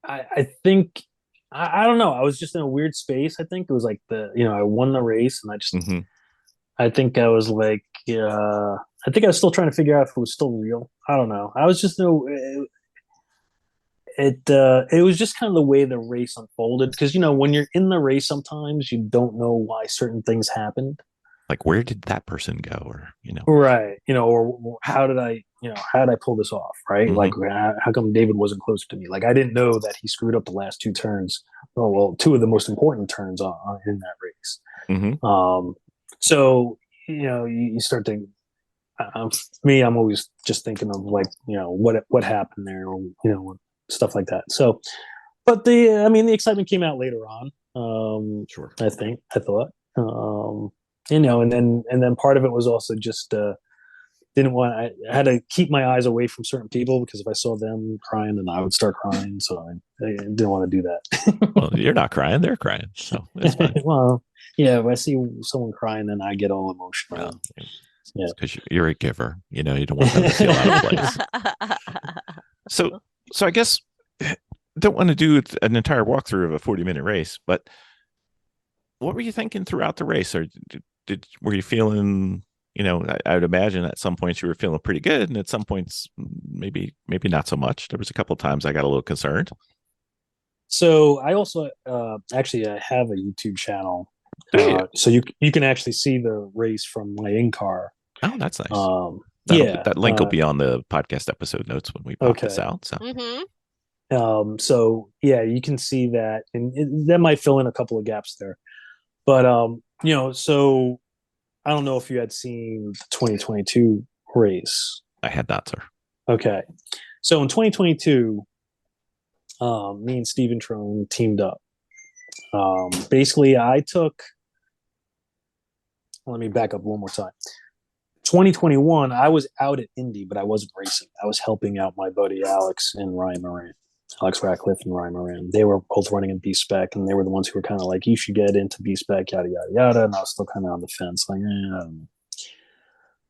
I think I don't know. I was just in a weird space. I think it was like I won the race, and I just I think I was like I think I was still trying to figure out if it was still real. I don't know. I was just it was just kind of the way the race unfolded, because when you're in the race, sometimes you don't know why certain things happened. Like, where did that person go, or right, or how did I pull this off, right? Like, how come David wasn't closer to me? Like, I didn't know that he screwed up the last two turns. Well, two of the most important turns in that race. So you start to me, I'm always just thinking of like what happened there, or stuff like that. So, but the excitement came out later on. Sure. I thought. And then part of it was also just I had to keep my eyes away from certain people, because if I saw them crying, then I would start crying. So I didn't want to do that. Well, you're not crying; they're crying, so it's fine. Well, yeah, if I see someone crying, then I get all emotional. Yeah, because you're a giver. You don't want them to feel out of place. So I guess don't want to do an entire walkthrough of a 40-minute race, but what were you thinking throughout the race? Or were you feeling, I would imagine at some points you were feeling pretty good, and at some points maybe not so much. There was a couple of times I got a little concerned. So I also actually I have a YouTube channel, so you can actually see the race from my in-car. Oh, that's nice. That link will be on the podcast episode notes when we pop this out. So. So yeah, you can see that, and that might fill in a couple of gaps there. But so I don't know if you had seen the 2022 race. I had not, sir. Okay, so in 2022, me and Steven Trone teamed up. Basically, let me back up one more time. 2021, I was out at Indy, but I wasn't racing. I was helping out my buddy Alex and Ryan Moran. Alex Ratcliffe and Ryan Moran. They were both running in B-Spec, and they were the ones who were kind of like, you should get into B-Spec, yada, yada, yada. And I was still kind of on the fence, like, I don't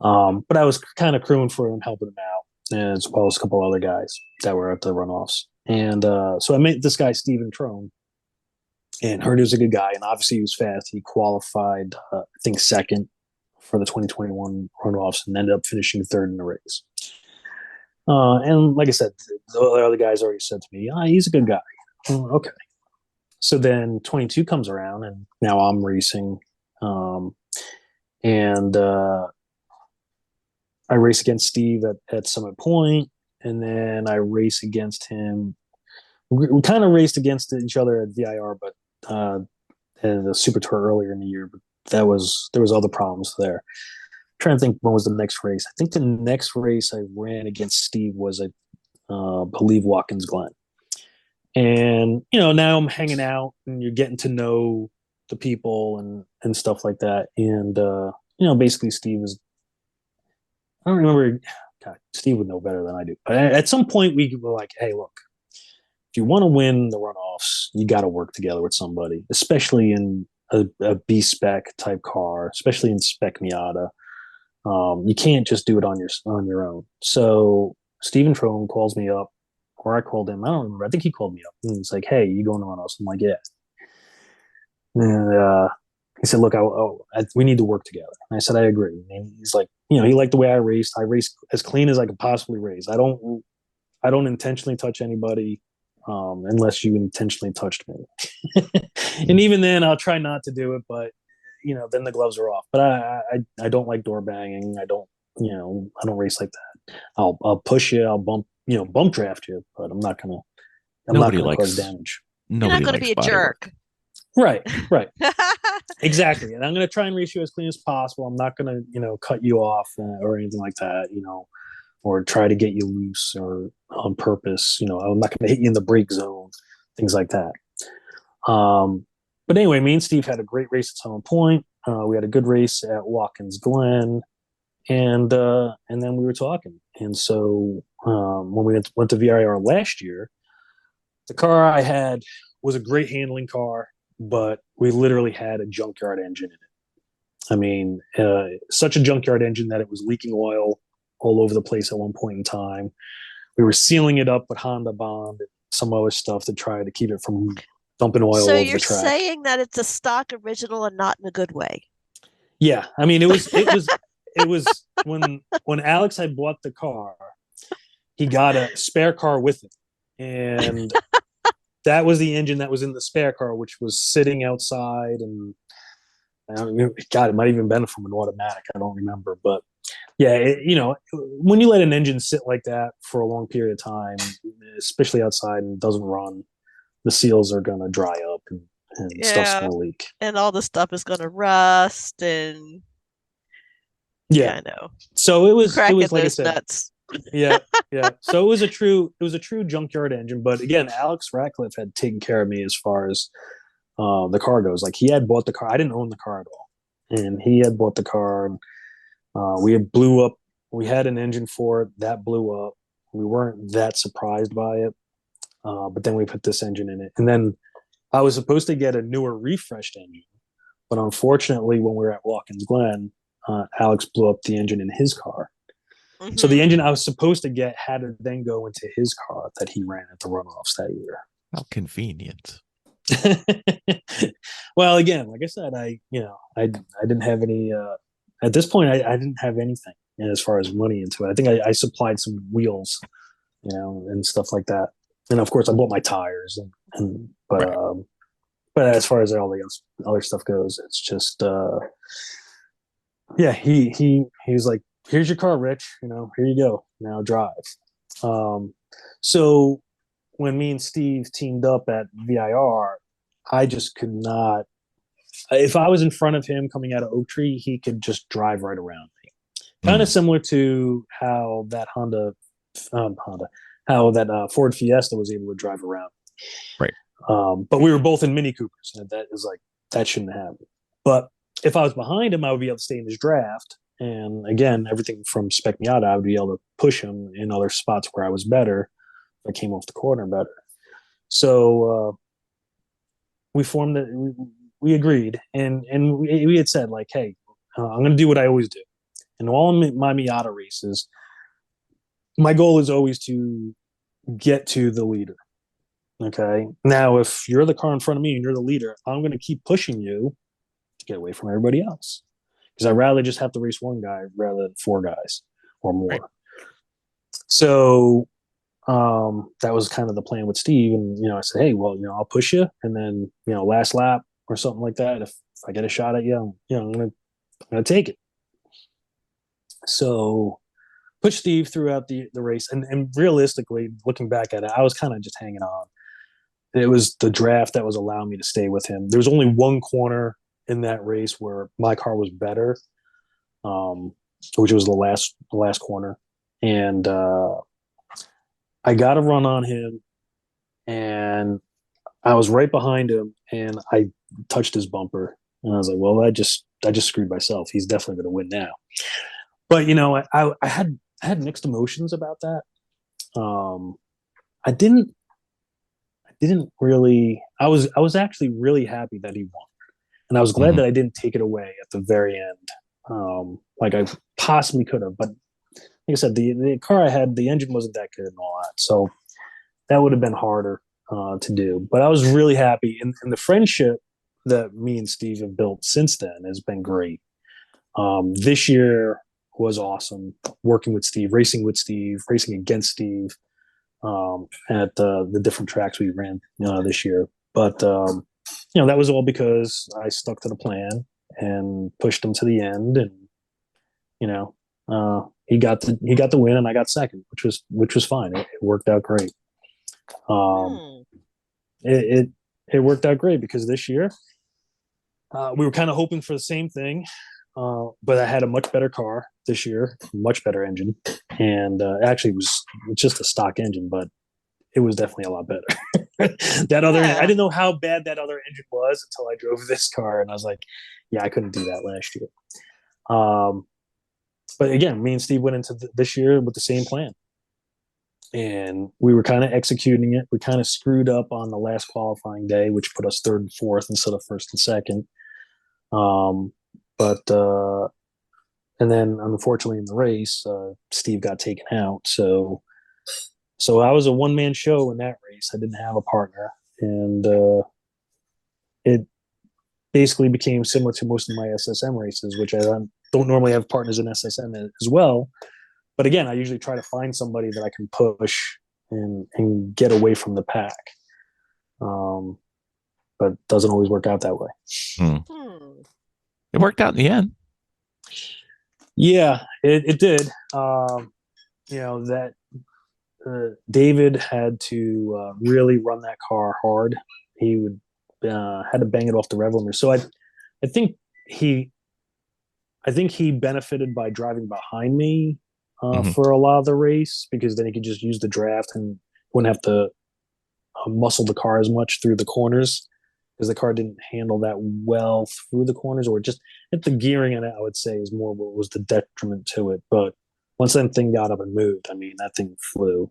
know. But I was kind of crewing for him, helping him out, as well as a couple other guys that were at the runoffs. And so I met this guy, Steven Trone, and heard he was a good guy, and obviously he was fast. He qualified, I think, second for the 2021 runoffs, and ended up finishing third in the race. And like I said, the other guys already said to me, he's a good guy. Okay. So then 22 comes around, and now I'm racing. And I race against Steve at Summit Point, and then I race against him. We kind of raced against each other at VIR, but in the Super Tour earlier in the year. But there was other problems there. Trying to think when was the next race. I think the next race I ran against Steve was at believe Watkins Glen. And now I'm hanging out, and you're getting to know the people and stuff like that. And basically Steve is, I don't remember. God, Steve would know better than I do. But at some point we were like, hey, look, if you want to win the runoffs, you got to work together with somebody, especially in a B spec type car, especially in Spec Miata. You can't just do it on your own. So Stephen Hromin calls me up, or I called him. I don't remember. I think he called me up and he's like, "Hey, you going to runoffs?" I'm like, "Yeah." And he said, "Look, we need to work together." And I said, "I agree." And he's like, he liked the way I raced. I raced as clean as I could possibly race. I don't intentionally touch anybody unless you intentionally touched me. And even then, I'll try not to do it. But then the gloves are off. But I don't like door banging. I don't race like that. I'll push you. I'll bump draft you. But I'm not gonna cause damage. You're not gonna be a jerk. Right. Exactly. And I'm going to try and race you as clean as possible. I'm not going to, cut you off or anything like that, or try to get you loose or on purpose. I'm not going to hit you in the brake zone, things like that. But anyway, me and Steve had a great race at Summit Point. We had a good race at Watkins Glen, and then we were talking. And so when we went to VIR last year, the car I had was a great handling car, but we literally had a junkyard engine in it. I mean, such a junkyard engine that it was leaking oil all over the place at one point in time. We were sealing it up with Honda Bond and some other stuff to try to keep it from dumping oil over the track. So you're saying that it's a stock original and not in a good way? Yeah, I mean, it was when Alex had bought the car, he got a spare car with it, and that was the engine that was in the spare car, which was sitting outside. And God, it might have even been from an automatic. I don't remember. But yeah, when you let an engine sit like that for a long period of time, especially outside and doesn't run, the seals are going to dry up and stuff's going to leak. And all the stuff is going to rust. And yeah, I know. So it was like I said, nuts. yeah. So it was a true junkyard engine. But again, Alex Ratcliffe had taken care of me as far as the car goes. Like, he had bought the car. I didn't own the car at all, and he had bought the car. And, we had blew up. We had an engine for it that blew up. We weren't that surprised by it, but then we put this engine in it, and then I was supposed to get a newer refreshed engine, but unfortunately, when we were at Watkins Glen, Alex blew up the engine in his car. Mm-hmm. So the engine I was supposed to get had to then go into his car that he ran at the runoffs that year. How convenient. Well, again, like I said, I didn't have any at this point. I didn't have anything as far as money into it. I think I supplied some wheels, and stuff like that. And of course, I bought my tires, but as far as all the other stuff goes, it's just he was like, "Here's your car, Rich. Here you go. Now drive." So when me and Steve teamed up at VIR, I just could not. If I was in front of him coming out of Oak Tree, he could just drive right around me. Kind of similar to how that Ford Fiesta was able to drive around. Right. But we were both in Mini Coopers, and that shouldn't happen. But if I was behind him, I would be able to stay in his draft. And again, everything from Spec Miata, I would be able to push him in other spots where I was better. If I came off the corner better. So we formed it. We agreed, and we had said, like, hey, I'm going to do what I always do. In all my Miata races, my goal is always to get to the leader. Okay. Now, if you're the car in front of me and you're the leader, I'm going to keep pushing you to get away from everybody else. Because I'd rather just have to race one guy rather than four guys or more. Right. So that was kind of the plan with Steve. And, I said, hey, well, I'll push you. And then, last lap or something like that, if I get a shot at you, I'm going to take it. So push Steve throughout the race. And realistically, looking back at it, I was kind of just hanging on. It was the draft that was allowing me to stay with him. There was only one corner in that race where my car was better, which was the last corner. And I got a run on him, and I was right behind him, and I touched his bumper. And I was like, well, I just screwed myself. He's definitely going to win now. But, I had mixed emotions about that. I didn't didn't really. I was actually really happy that he won, and I was glad that I didn't take it away at the very end, like I possibly could have. But like I said, the car I had, the engine wasn't that good and all that, so that would have been harder to do. But I was really happy, and the friendship that me and Steve have built since then has been great. This year was awesome, working with Steve, racing against Steve, at the different tracks we ran this year. But that was all because I stuck to the plan and pushed him to the end, and he got the win, and I got second, which was fine. It worked out great. It worked out great because this year we were kind of hoping for the same thing, but I had a much better car this year, much better engine, and actually it was just a stock engine, but it was definitely a lot better. I didn't know how bad that other engine was until I drove this car, and I was like, yeah, I couldn't do that last year. But again, me and Steve went into this year with the same plan, and we were kind of executing it. We kind of screwed up on the last qualifying day, which put us third and fourth instead of first and second. And then unfortunately in the race, Steve got taken out. So I was a one-man show in that race. I didn't have a partner, and it basically became similar to most of my SSM races, which I don't normally have partners in SSM as well. But again, I usually try to find somebody that I can push and get away from the pack. But it doesn't always work out that way. It worked out in the end. Yeah, it did. David had to really run that car hard. He would had to bang it off the rev limiter. So I think he benefited by driving behind me for a lot of the race, because then he could just use the draft and wouldn't have to muscle the car as much through the corners, because the car didn't handle that well through the corners, or just at the gearing in it, I would say, is more what was the detriment to it. But once that thing got up and moved, I mean, that thing flew.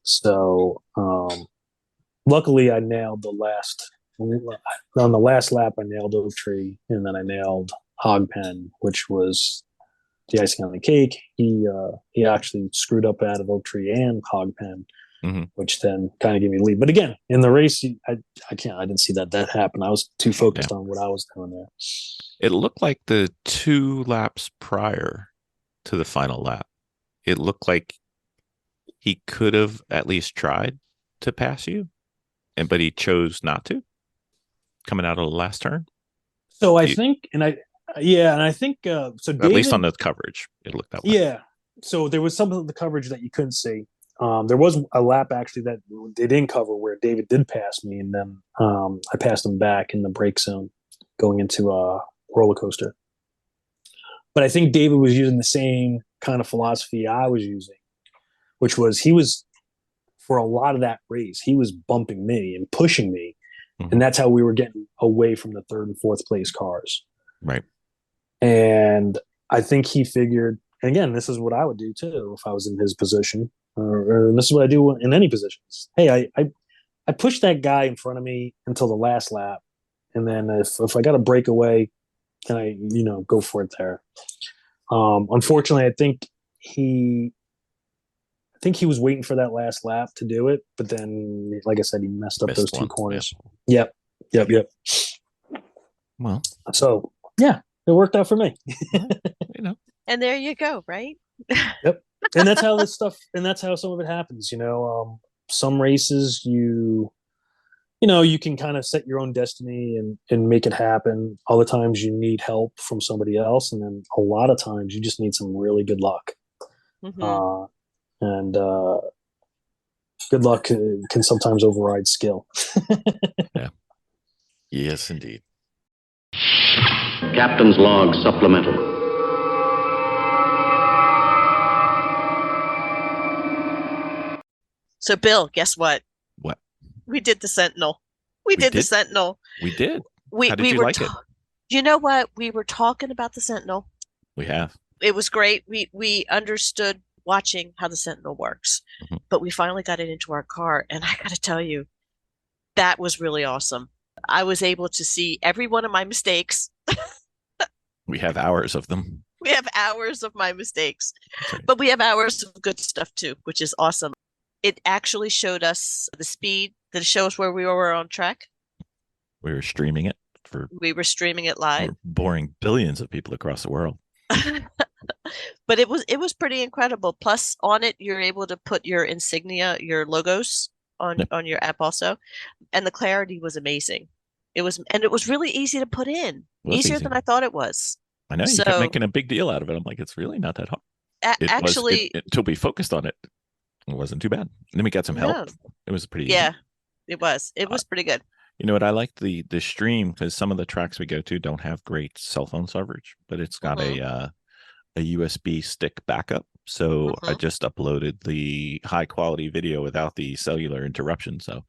So luckily I nailed on the last lap. I nailed Oak Tree, and then I nailed Hog Pen, which was the icing on the cake. He actually screwed up out of Oak Tree and Hog Pen, which then kind of gave me the lead. But again, in the race, I didn't see that happen. I was too focused on what I was doing there. It looked like the 2 laps prior to the final lap, it looked like he could have at least tried to pass you, but he chose not to, coming out of the last turn. So I think so. David, at least on the coverage, it looked that way. Yeah. So there was some of the coverage that you couldn't see. There was a lap actually that they didn't cover where David did pass me, and then I passed him back in the brake zone going into a roller coaster. But I think David was using the same kind of philosophy I was using, which was for a lot of that race, he was bumping me and pushing me. And that's how we were getting away from the third and fourth place cars. Right. And I think he figured, and again, this is what I would do too if I was in his position, or this is what I do in any positions. Hey, I push that guy in front of me until the last lap, and then if I got to break away, then I go for it there. Unfortunately, I think he was waiting for that last lap to do it, but then, like I said, he messed up those 2 corners. Yep. Well, so yeah, it worked out for me. And there you go, right? Yep. And that's how that's how some of it happens. Some races you can kind of set your own destiny and make it happen. Other times you need help from somebody else, and then a lot of times you just need some really good luck. And good luck can sometimes override skill. Yeah. Yes, indeed. Captain's log supplemental. So, Bill, guess what? What? We did the Sentinel. We did the Sentinel. We did. How did you like it? You know what? We were talking about the Sentinel. We have. It was great. We understood watching how the Sentinel works, but we finally got it into our car, and I got to tell you, that was really awesome. I was able to see every one of my mistakes. We have hours of them. We have hours of my mistakes, Right. but we have hours of good stuff too, which is awesome. It actually showed us the speed. Did it show us where we were on track? We were streaming it We were streaming it we live. were boring billions of people across the world. But it was pretty incredible. Plus, on it, you're able to put your insignia, your logos Yep. on your app also, and the clarity was amazing. It was really easy to put in, It was easier easy. than I thought it was. I know you kept making a big deal out of it. I'm like, it's really not that hard. Actually, Until we focused on it. It wasn't too bad. And then we got some help. no. It was pretty easy. Yeah, it was. It was pretty good. You know what? I like the stream because some of the tracks we go to don't have great cell phone coverage, but it's got a USB stick backup. So I just uploaded the high quality video without the cellular interruption. So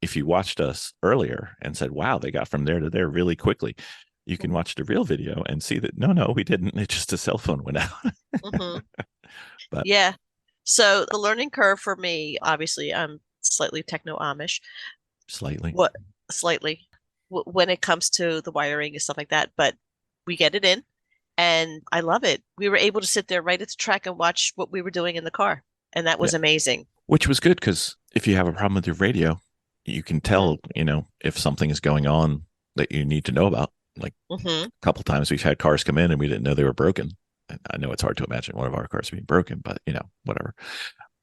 if you watched us earlier and said, wow, they got from there to there really quickly, you can watch the real video and see that no, we didn't. It's just a cell phone went out. But yeah. So the learning curve for me, obviously, I'm slightly techno Amish. Slightly. When it comes to the wiring and stuff like that, but we get it in, and I love it. We were able to sit there right at the track and watch what we were doing in the car, and that was amazing. Which was good because if you have a problem with your radio, you can tell, if something is going on that you need to know about. Like a couple times we've had cars come in and we didn't know they were broken. And I know it's hard to imagine one of our cars being broken, but whatever.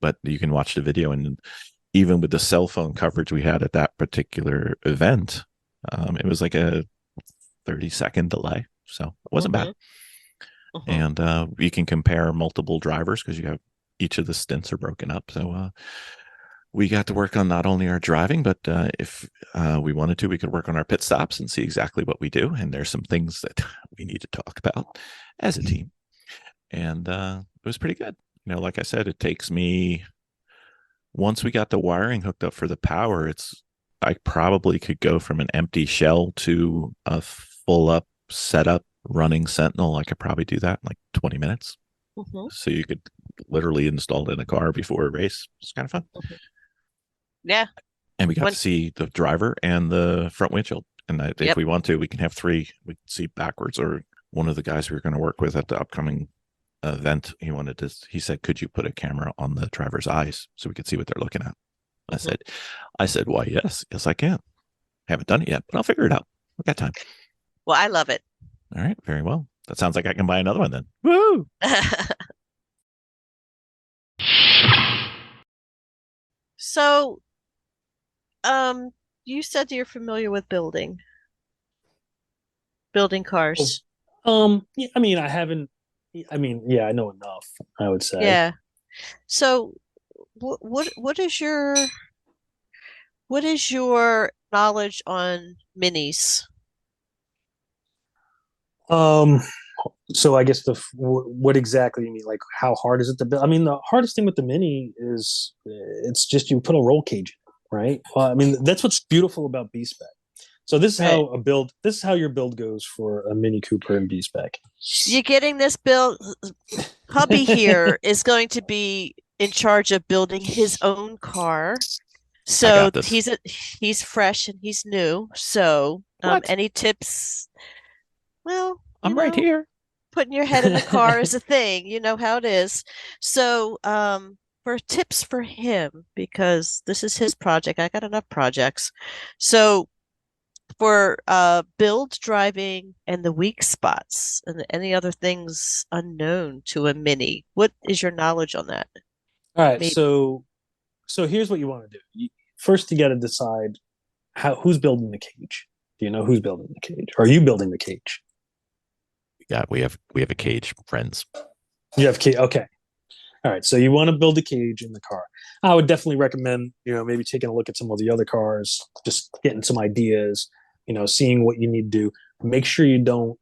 But you can watch the video, and even with the cell phone coverage we had at that particular event, it was like a 30-second delay. So it wasn't bad. And you can compare multiple drivers because you have each of the stints are broken up. So we got to work on not only our driving, but if we wanted to, we could work on our pit stops and see exactly what we do. And there's some things that we need to talk about as a team. And it was pretty good. Like I said, it takes me, once we got the wiring hooked up for the power, I probably could go from an empty shell to a full up setup running Sentinel. I could probably do that in like 20 minutes. So you could literally install it in a car before a race. It's kind of fun. Yeah. And we got to see the driver and the front windshield. And if we want to, we can have three. We can see backwards. Or one of the guys we were going to work with at the upcoming event, he said, could you put a camera on the driver's eyes so we could see what they're looking at? I said, why, yes, I can. Haven't done it yet, but I'll figure it out. I've got time. Well, I love it. All right. Very well. That sounds like I can buy another one then. Woo! So, you said you're familiar with building cars. Yeah, I mean, I know enough, I would say. Yeah. So, what is your knowledge on minis? So I guess what exactly you mean? Like, how hard is it to build? I mean, the hardest thing with the Mini is it's just you put a roll cage in, right? Well, I mean, that's what's beautiful about B-Spec. So this is how your build goes for a Mini Cooper in B-Spec. You're getting this build. Hubby here is going to be in charge of building his own car. So he's fresh and he's new. So any tips? Well, I'm right here. Putting your head in a car is a thing. You know how it is. So for tips for him, because this is his project. I got enough projects. So for build driving and the weak spots and any other things unknown to a Mini, what is your knowledge on that? All right. So here's what you want to do. First, you got to decide who's building the cage. Do you know who's building the cage? Are you building the cage? Yeah, we have a cage, friends. You have cage. Okay. All right. So you want to build a cage in the car. I would definitely recommend, maybe taking a look at some of the other cars, just getting some ideas, seeing what you need to do. Make sure you don't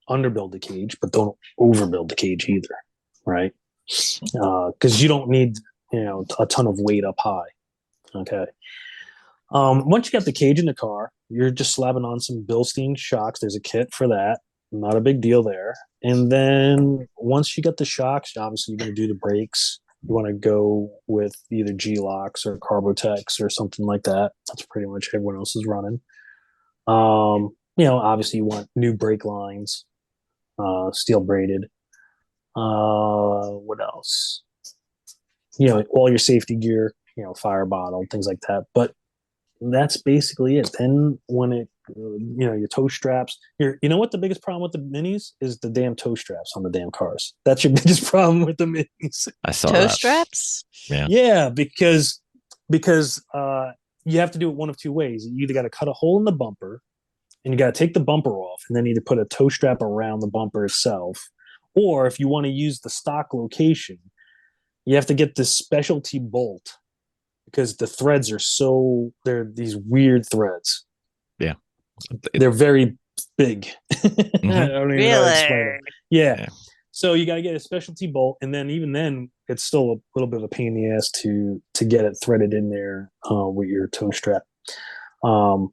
underbuild the cage, but don't overbuild the cage either. Right. Because you don't need, a ton of weight up high. Okay. Once you got the cage in the car, you're just slapping on some Bilstein shocks. There's a kit for that. Not a big deal there. And then once you get the shocks, obviously you're going to do the brakes. you want to go with either G-Locks or Carbotex or something like that. That's pretty much everyone else is running. Obviously you want new brake lines, steel braided. What else? All your safety gear, fire bottle, things like that. But that's basically it. Then when your toe straps, you know what the biggest problem with the minis is? The damn toe straps on the damn cars. That's your biggest problem with the minis. I saw Toe that. straps? Yeah, because you have to do it one of two ways. You either got to cut a hole in the bumper and you got to take the bumper off and then either put a toe strap around the bumper itself, or if you want to use the stock location, you have to get this specialty bolt because the threads they're these weird threads. Yeah. They're very big. Mm-hmm. I don't even know how to explain Really? them. Yeah. So you got to get a specialty bolt, and then even then, it's still a little bit of a pain in the ass to get it threaded in there with your toe strap. And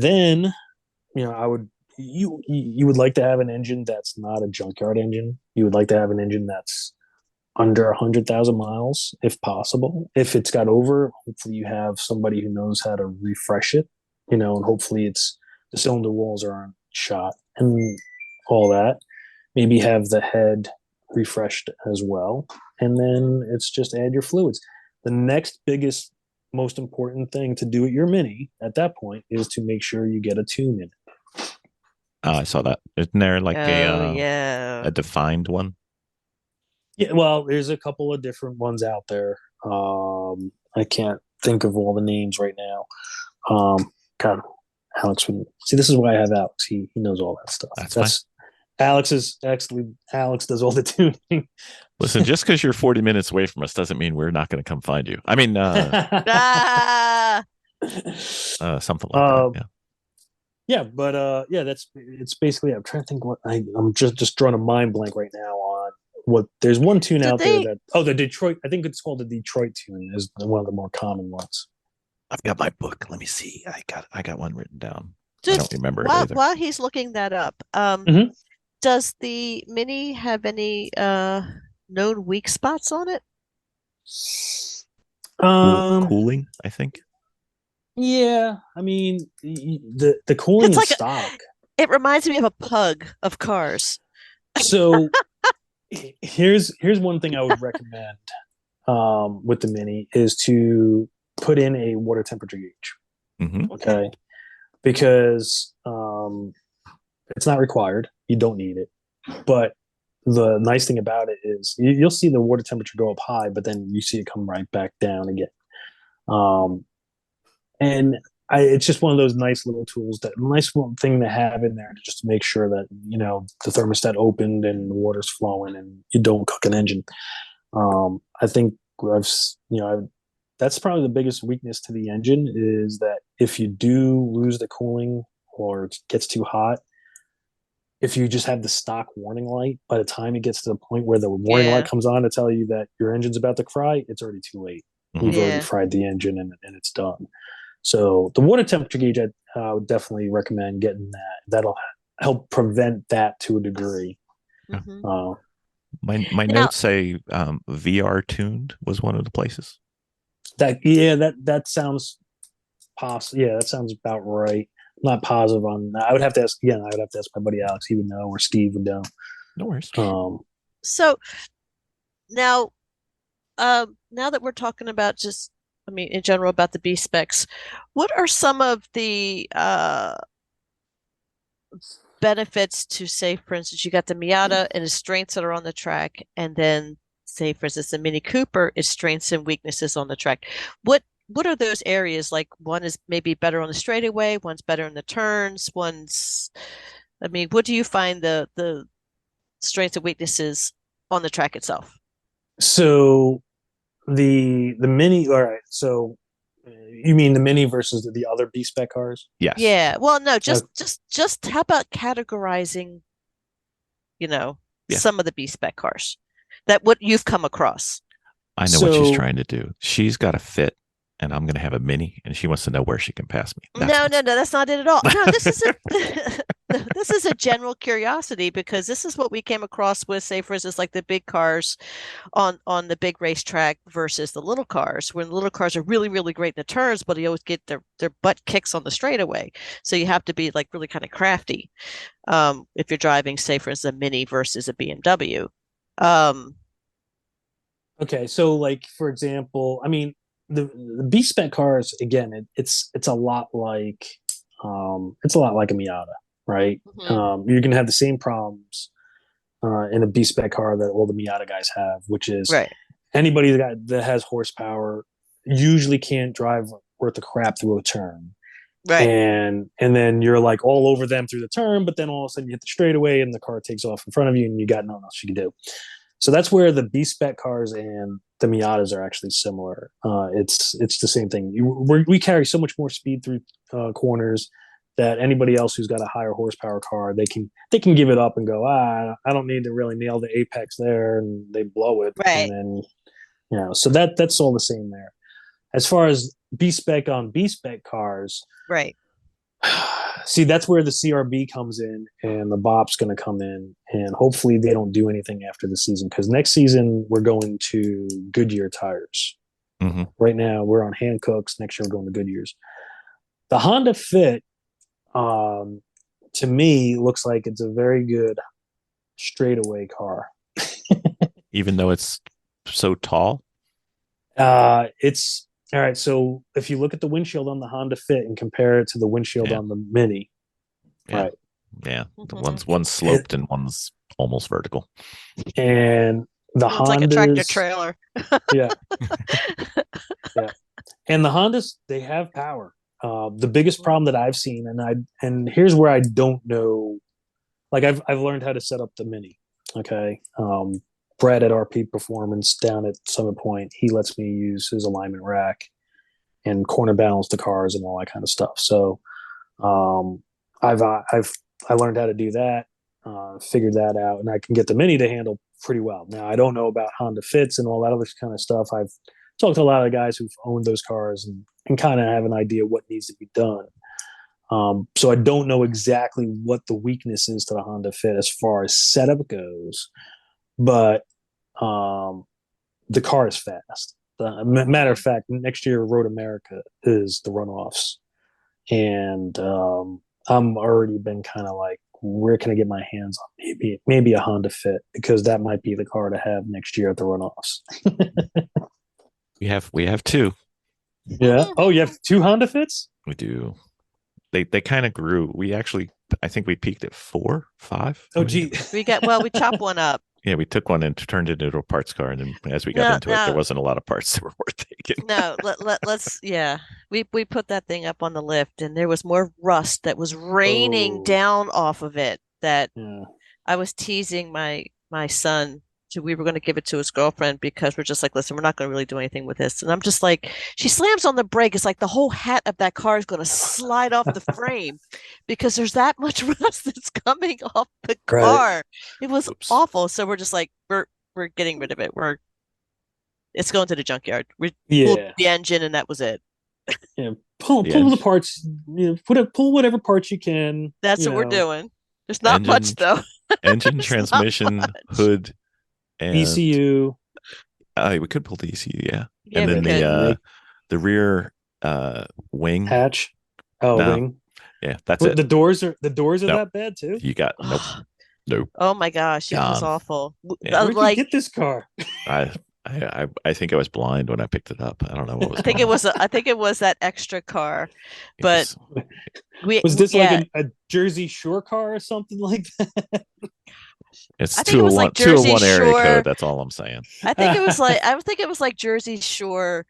then, you would like to have an engine that's not a junkyard engine. You would like to have an engine that's under 100,000 miles, if possible. If it's got over, hopefully you have somebody who knows how to refresh it, and hopefully the cylinder walls aren't shot and all that. Maybe have the head refreshed as well. And then it's just add your fluids. The next biggest, most important thing to do at your Mini at that point is to make sure you get a tune in it. I saw that. Isn't there like yeah. a defined one? Yeah, well, there's a couple of different ones out there. I can't think of all the names right now. God, Alex would see. This is why I have Alex. He knows all that stuff. That's fine. Alex does all the tuning. Listen, just because you're 40 minutes away from us doesn't mean we're not going to come find you. I mean, something like that. Yeah. Yeah, but it's basically. I'm trying to think what I'm just drawing a mind blank right now on what. There's one tune out there the Detroit. I think it's called the Detroit tune is one of the more common ones. I've got my book. Let me see. I got one written down. I don't remember it either. While he's looking that up, does the Mini have any known weak spots on it? Cooling, I think. Yeah, I mean the cooling is stock. It reminds me of a pug of cars. So here's one thing I would recommend with the Mini is to put in a water temperature gauge. Mm-hmm. Okay, because it's not required. You don't need it, but the nice thing about it is you'll see the water temperature go up high, but then you see it come right back down again. And it's just one of those nice little tools, that nice thing to have in there to just make sure that the thermostat opened and the water's flowing and you don't cook an engine. I think that's probably the biggest weakness to the engine is that if you do lose the cooling or it gets too hot, if you just have the stock warning light, by the time it gets to the point where the warning light comes on to tell you that your engine's about to fry, it's already too late. We've already fried the engine and it's done. So the water temperature gauge, I would definitely recommend getting that. That'll help prevent that to a degree. Mm-hmm. My notes say VR tuned was one of the places. That sounds possible. Yeah, that sounds about right. I'm not positive on that. I would have to ask my buddy Alex. He would know, or Steve would know. No worries. So now that we're talking about in general about the B specs, what are some of the benefits to, say, for instance, you got the Miata and its strengths that are on the track, and then say, for instance, the Mini Cooper, its strengths and weaknesses on the track. What are those areas? Like, one is maybe better on the straightaway, one's better in the turns, what do you find the strengths and weaknesses on the track itself? So the Mini, all right, so you mean the Mini versus the other B spec cars? Yes. Yeah. Well, no, just how about categorizing, some of the B spec cars that what you've come across? I know what she's trying to do. She's got a fit, and I'm going to have a Mini, and she wants to know where she can pass me. No, that's not it at all. No, this is this is a general curiosity because this is what we came across with, say, for instance, like the big cars on the big racetrack versus the little cars, when the little cars are really, really great in the turns, but you always get their butt kicks on the straightaway. So you have to be like really kind of crafty if you're driving, say, for instance, a Mini versus a BMW. Okay, so like for example, I mean the B spec cars again, it's a lot like a Miata, right? Mhm. You're gonna have the same problems in a B spec car that all the Miata guys have, which is Right. anybody that has horsepower usually can't drive worth a crap through a turn. Right. And then you're like all over them through the turn, but then all of a sudden you hit the straightaway and the car takes off in front of you and you got nothing else you can do. So that's where the B spec cars and the Miatas are actually similar. It's the same thing. We carry so much more speed through corners that anybody else who's got a higher horsepower car, they can give it up and go, I don't need to really nail the apex there, and they blow it, and Right. then so that's all the same there. As far as B spec on B spec cars, Right. see, that's where the CRB comes in and the BOP's going to come in, and hopefully they don't do anything after the season, because next season we're going to Goodyear tires. Mm-hmm. Right now we're on Hancooks. Next year we're going to Goodyear's. The Honda Fit, to me, looks like it's a very good straightaway car. Even though it's so tall. It's all right. So if you look at the windshield on the Honda Fit and compare it to the windshield on the Mini, yeah. right? Yeah, Mhm. one's sloped and one's almost vertical. And the It's like a tractor Hondas, trailer. yeah, yeah, and the Hondas, they have power. The biggest problem that I've seen, and here's where I don't know, like I've learned how to set up the Mini. Okay, Brad at RP Performance down at Summit Point, he lets me use his alignment rack and corner balance the cars and all that kind of stuff. So I learned how to do that, figured that out, and I can get the Mini to handle pretty well. Now I don't know about Honda Fits and all that other kind of stuff. I've talked to a lot of guys who've owned those cars and kind of have an idea what needs to be done. So I don't know exactly what the weakness is to the Honda Fit as far as setup goes, but the car is fast. Matter of fact, next year Road America is the runoffs, and I'm already been kind of like, where can I get my hands on maybe a Honda Fit, because that might be the car to have next year at the runoffs. We have two. Yeah. Oh, you have two Honda Fits? We do. They kind of grew. I think we peaked at 4, 5. Oh, gee. We chopped one up. Yeah, we took one and turned it into a parts car, and then as we got into it, there wasn't a lot of parts that were worth taking. No, let's we put that thing up on the lift, and there was more rust that was raining down off of it. That I was teasing my son. We were going to give it to his girlfriend because we're just like, listen, we're not going to really do anything with this. And I'm just like, she slams on the brake. It's like the whole hat of that car is going to slide off the frame because there's that much rust that's coming off the car. Right. It was awful. So we're just like, we're getting rid of it. It's going to the junkyard. We pulled the engine, and that was it. Yeah, pull the parts. Pull whatever parts you can. That's what we're doing. There's not much though. Engine, transmission, hood. And ECU. We could pull the ECU, yeah. And then the rear wing hatch. Wing. Yeah, that's it. The doors are that bad too. You got nope. Oh my gosh, it was awful. Yeah. Where'd you get this car? I think I was blind when I picked it up. I don't know what was. I think it was that extra car, but was this like a Jersey Shore car or something like that? It's 201 area code. That's all I'm saying. I think it was like Jersey Shore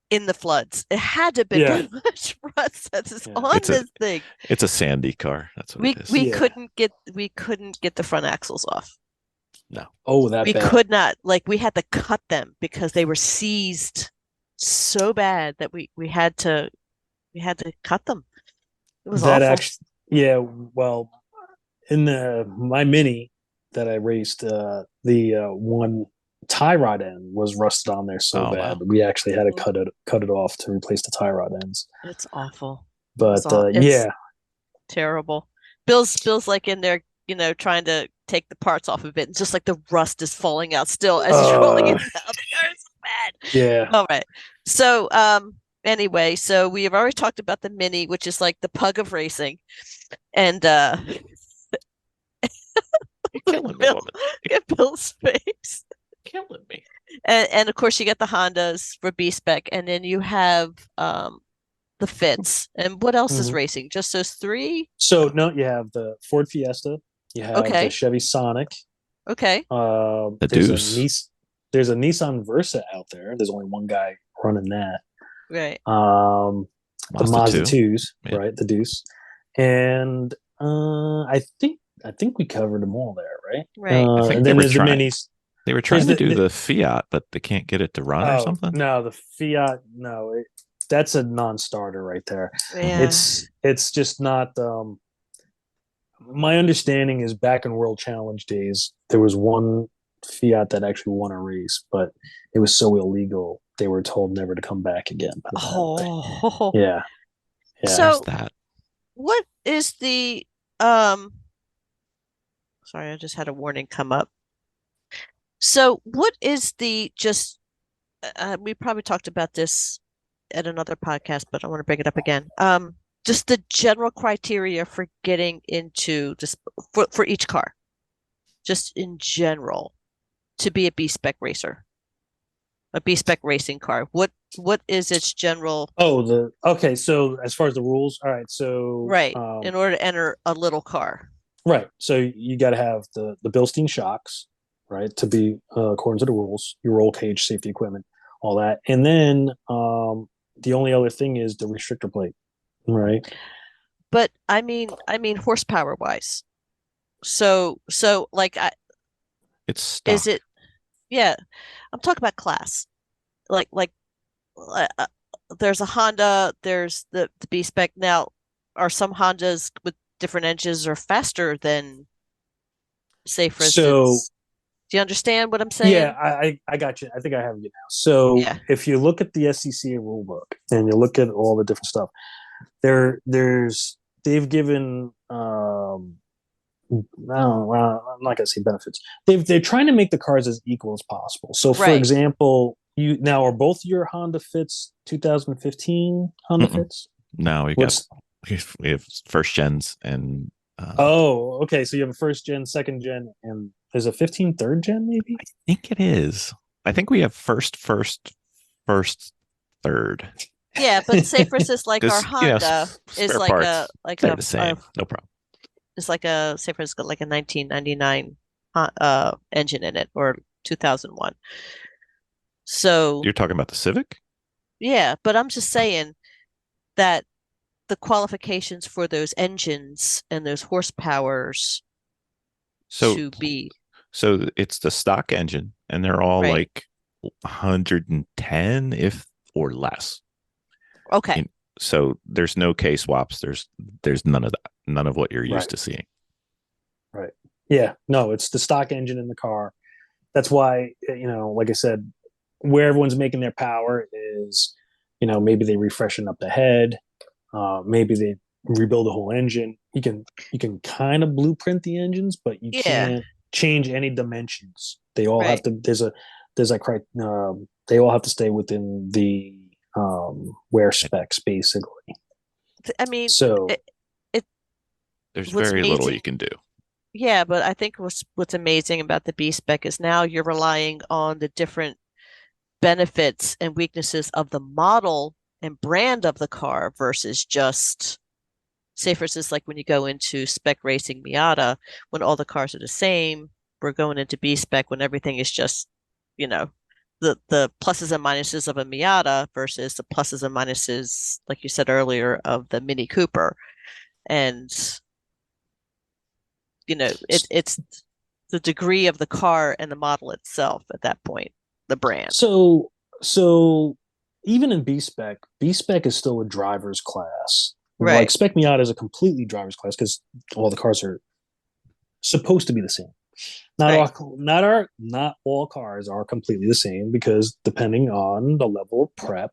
in the floods. It had to have been pretty much rust that's on this thing. It's a sandy car. That's what it is. We couldn't get the front axles off. No. Oh, that we bad. Could not. Like, we had to cut them because they were seized so bad that we had to cut them. It was awful. Well, in my Mini that I raced, the one tie rod end was rusted on there so bad. Wow. We actually had to cut it off to replace the tie rod ends. It's awful. But it's terrible. Bill's like in there, trying to take the parts off of it, and just like the rust is falling out still as he's rolling it down. The car is bad. Yeah. All right. So anyway, so we have already talked about the Mini, which is like the pug of racing, and You're killing me, Bill, woman. get Bill's face. Killing me. And of course you get the Hondas for B Spec, and then you have the Fits. And what else is Mhm. racing? Just those three? So no, you have the Ford Fiesta, you have Okay. the Chevy Sonic, Okay. The there's Deuce. there's a Nissan Versa out there. There's only one guy running that. Right. The Mazda 2. 2s, Yeah. right? The Deuce, and I think we covered them all there, right? Right. I think And they then were there's trying- the Minis. They were trying There's to do the- the Fiat, but they can't get it to run or something. No, the Fiat. No, that's a non-starter right there. Yeah. It's just not. My understanding is back in World Challenge days, there was one Fiat that actually won a race, but it was so illegal they were told never to come back again. with that thing. Oh. Yeah. So- There's that. What is the sorry, I just had a warning come up. So what is the just we probably talked about this at another podcast, but I want to bring it up again. Just the general criteria for getting into just for each car, just in general, to be a B Spec racer, a B Spec racing car. What is its general Okay. So as far as the rules, all right. So right in order to enter a little car? right. So you got to have the Bilstein shocks, right, to be according to the rules. Your roll cage, safety equipment, all that, and then the only other thing is the restrictor plate, right? But I mean horsepower wise. So like It's stock. is it? Yeah, I'm talking about class. Like there's a Honda, there's the B Spec. Now, are some Hondas with different engines are faster than, say, for instance? Do you understand what I'm saying? Yeah, I got you. I think I have you now. So Yeah. if you look at the SCCA rule book and you look at all the different stuff, they've given I'm not gonna say benefits. They're trying to make the cars as equal as possible. So for Right. example, you now are both your Honda Fits 2015 Honda Mm-mm. Fits? No, we have first gens and Oh, okay. So you have a first gen, second gen, and there's a 15 third gen, maybe? I think it is. I think we have first, third. Yeah, but say for instance, like our 'Cause, you know, Honda is spare like parts, a They're the same. No problem. it's like a say for instance like a 1999 engine in it, or 2001. So You're talking about the Civic? yeah, but I'm just saying that the qualifications for those engines and those horsepowers So to be So it's the stock engine, and they're all Right. like 110 if or less. okay. In- So there's no K swaps. There's none of that. None of what you're used Right. to seeing. Yeah, no, it's the stock engine in the car. That's why, like I said, where everyone's making their power is, maybe they refreshen up the head, maybe they rebuild the whole engine. You can kind of blueprint the engines, but you Yeah. can't change any dimensions. They all have Right. to. They all have to stay within the wear specs, basically. I mean, So There's What's very little amazing- you can do. yeah, but I think what's amazing about the B Spec is now you're relying on the different benefits and weaknesses of the model and brand of the car versus just, say for instance, like when you go into Spec Racing Miata, when all the cars are the same, we're going into B Spec when everything is just, the pluses and minuses of a Miata versus the pluses and minuses, like you said earlier, of the Mini Cooper. And it's the degree of the car and the model itself at that point, the brand. So even in B Spec is still a driver's class. Right. Like Spec Miata is a completely driver's class because all the cars are supposed to be the same. Not all cars are completely the same because depending on the level of prep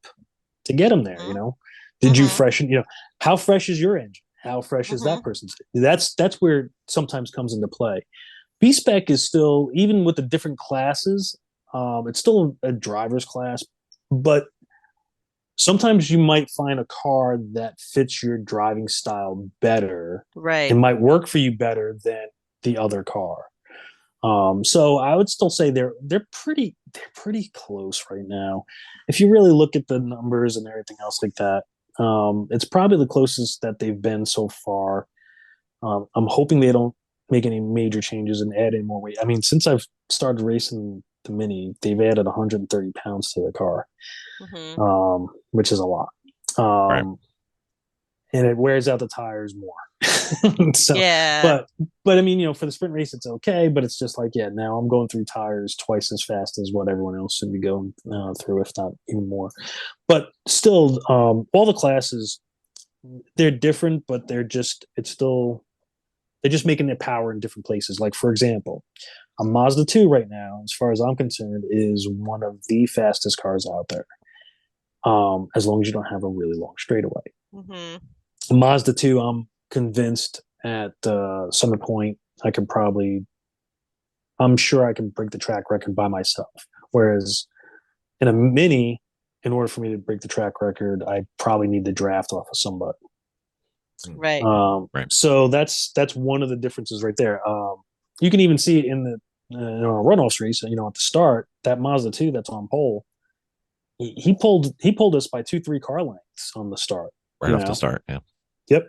to get them there, Mhm. Did you Mhm. freshen, how fresh is your engine? How fresh is that person's? That's where it sometimes comes into play. B Spec is still, even with the different classes, it's still a driver's class, but sometimes you might find a car that fits your driving style better. Right. It might work for you better than the other car. So I would still say they're pretty close right now. If you really look at the numbers and everything else like that, it's probably the closest that they've been so far. I'm hoping they don't make any major changes and add any more weight. I mean, since I've started racing the Mini, they've added 130 pounds to the car, which is a lot. Right. And it wears out the tires more. So, Yeah. but I mean, for the sprint race, it's okay. But it's just like, now I'm going through tires twice as fast as what everyone else should be going through, if not even more. But still, all the classes, they're different, but they're just making their power in different places. Like, for example, a Mazda 2 right now, as far as I'm concerned, is one of the fastest cars out there. As long as you don't have a really long straightaway. Mazda 2, I'm convinced at Summit Point, I'm sure I can break the track record by myself. Whereas in a Mini, in order for me to break the track record, I probably need the draft off of somebody. Right. Right. So that's one of the differences right there. You can even see it in the runoffs race. At the start, that Mazda 2 that's on pole, he pulled us by 2-3 car lengths on the start. Right off the start. Yeah. Yep.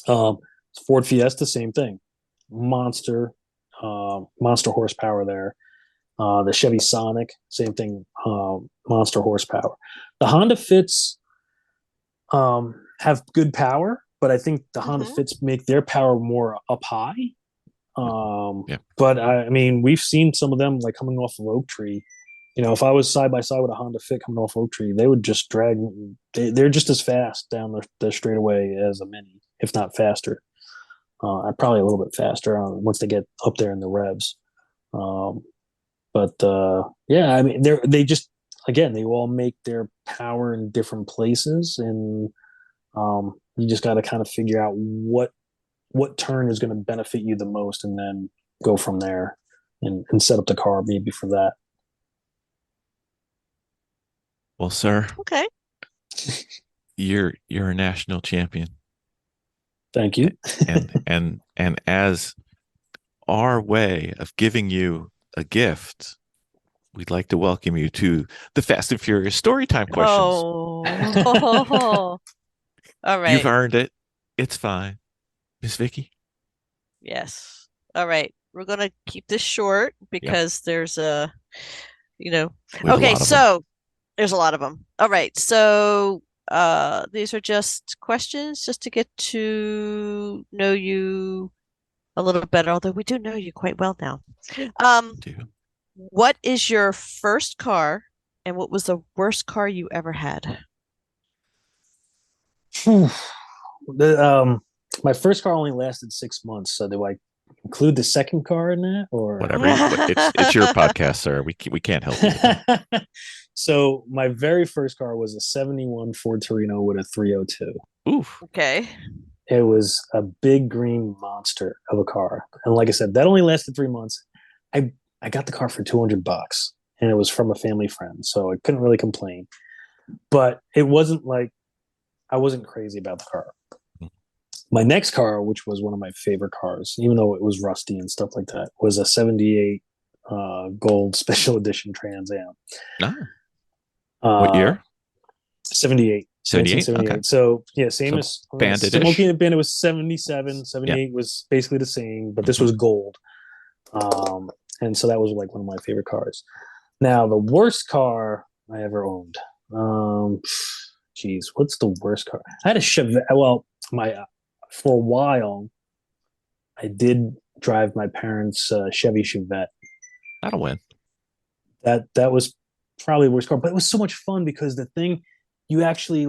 Ford Fiesta, same thing. Monster horsepower there. The Chevy Sonic, same thing. Monster horsepower. The Honda Fits have good power, but I think the Honda Fits make their power more up high. But I mean, we've seen some of them like coming off of Oak Tree. If I was side by side with a Honda Fit coming off Oak Tree, they would just drag. They're just as fast down the straightaway as a Mini, if not faster. Probably a little bit faster once they get up there in the revs. I mean, they just, again, they all make their power in different places, and you just got to kind of figure out what turn is going to benefit you the most, and then go from there and set up the car maybe for that. Well, sir. Okay. You're a national champion. Thank you. and as our way of giving you a gift, we'd like to welcome you to the Fast and Furious Storytime questions. Oh. All right. You've earned it. It's fine. Miss Vicki? Yes. All right. We're going to keep this short because there's okay, so there's a lot of them. All right. So these are just questions just to get to know you a little better, although we do know you quite well now. What is your first car, and what was the worst car you ever had? My first car only lasted 6 months, so do I include the second car in that, or whatever? It's your podcast, sir. We can't help you. So my very first car was a 71 Ford Torino with a 302. Oof. Okay. It was a big green monster of a car, and like I said, that only lasted 3 months. I got the car for $200, and it was from a family friend, so I couldn't really complain. But it wasn't like I wasn't crazy about the car. My next car, which was one of my favorite cars, even though it was rusty and stuff like that, was a 78 gold special edition Trans Am. What year? 78. 78? Okay. So, yeah, same as bandit-ish. Smoking and Bandit was 77. 78 was basically the same, but this was gold. And so that was like one of my favorite cars. Now, the worst car I ever owned. What's the worst car? I had a Chevette. Well, for a while, I did drive my parents' Chevy Chevette. That'll win. That was probably the worst car, but it was so much fun because the thing, you actually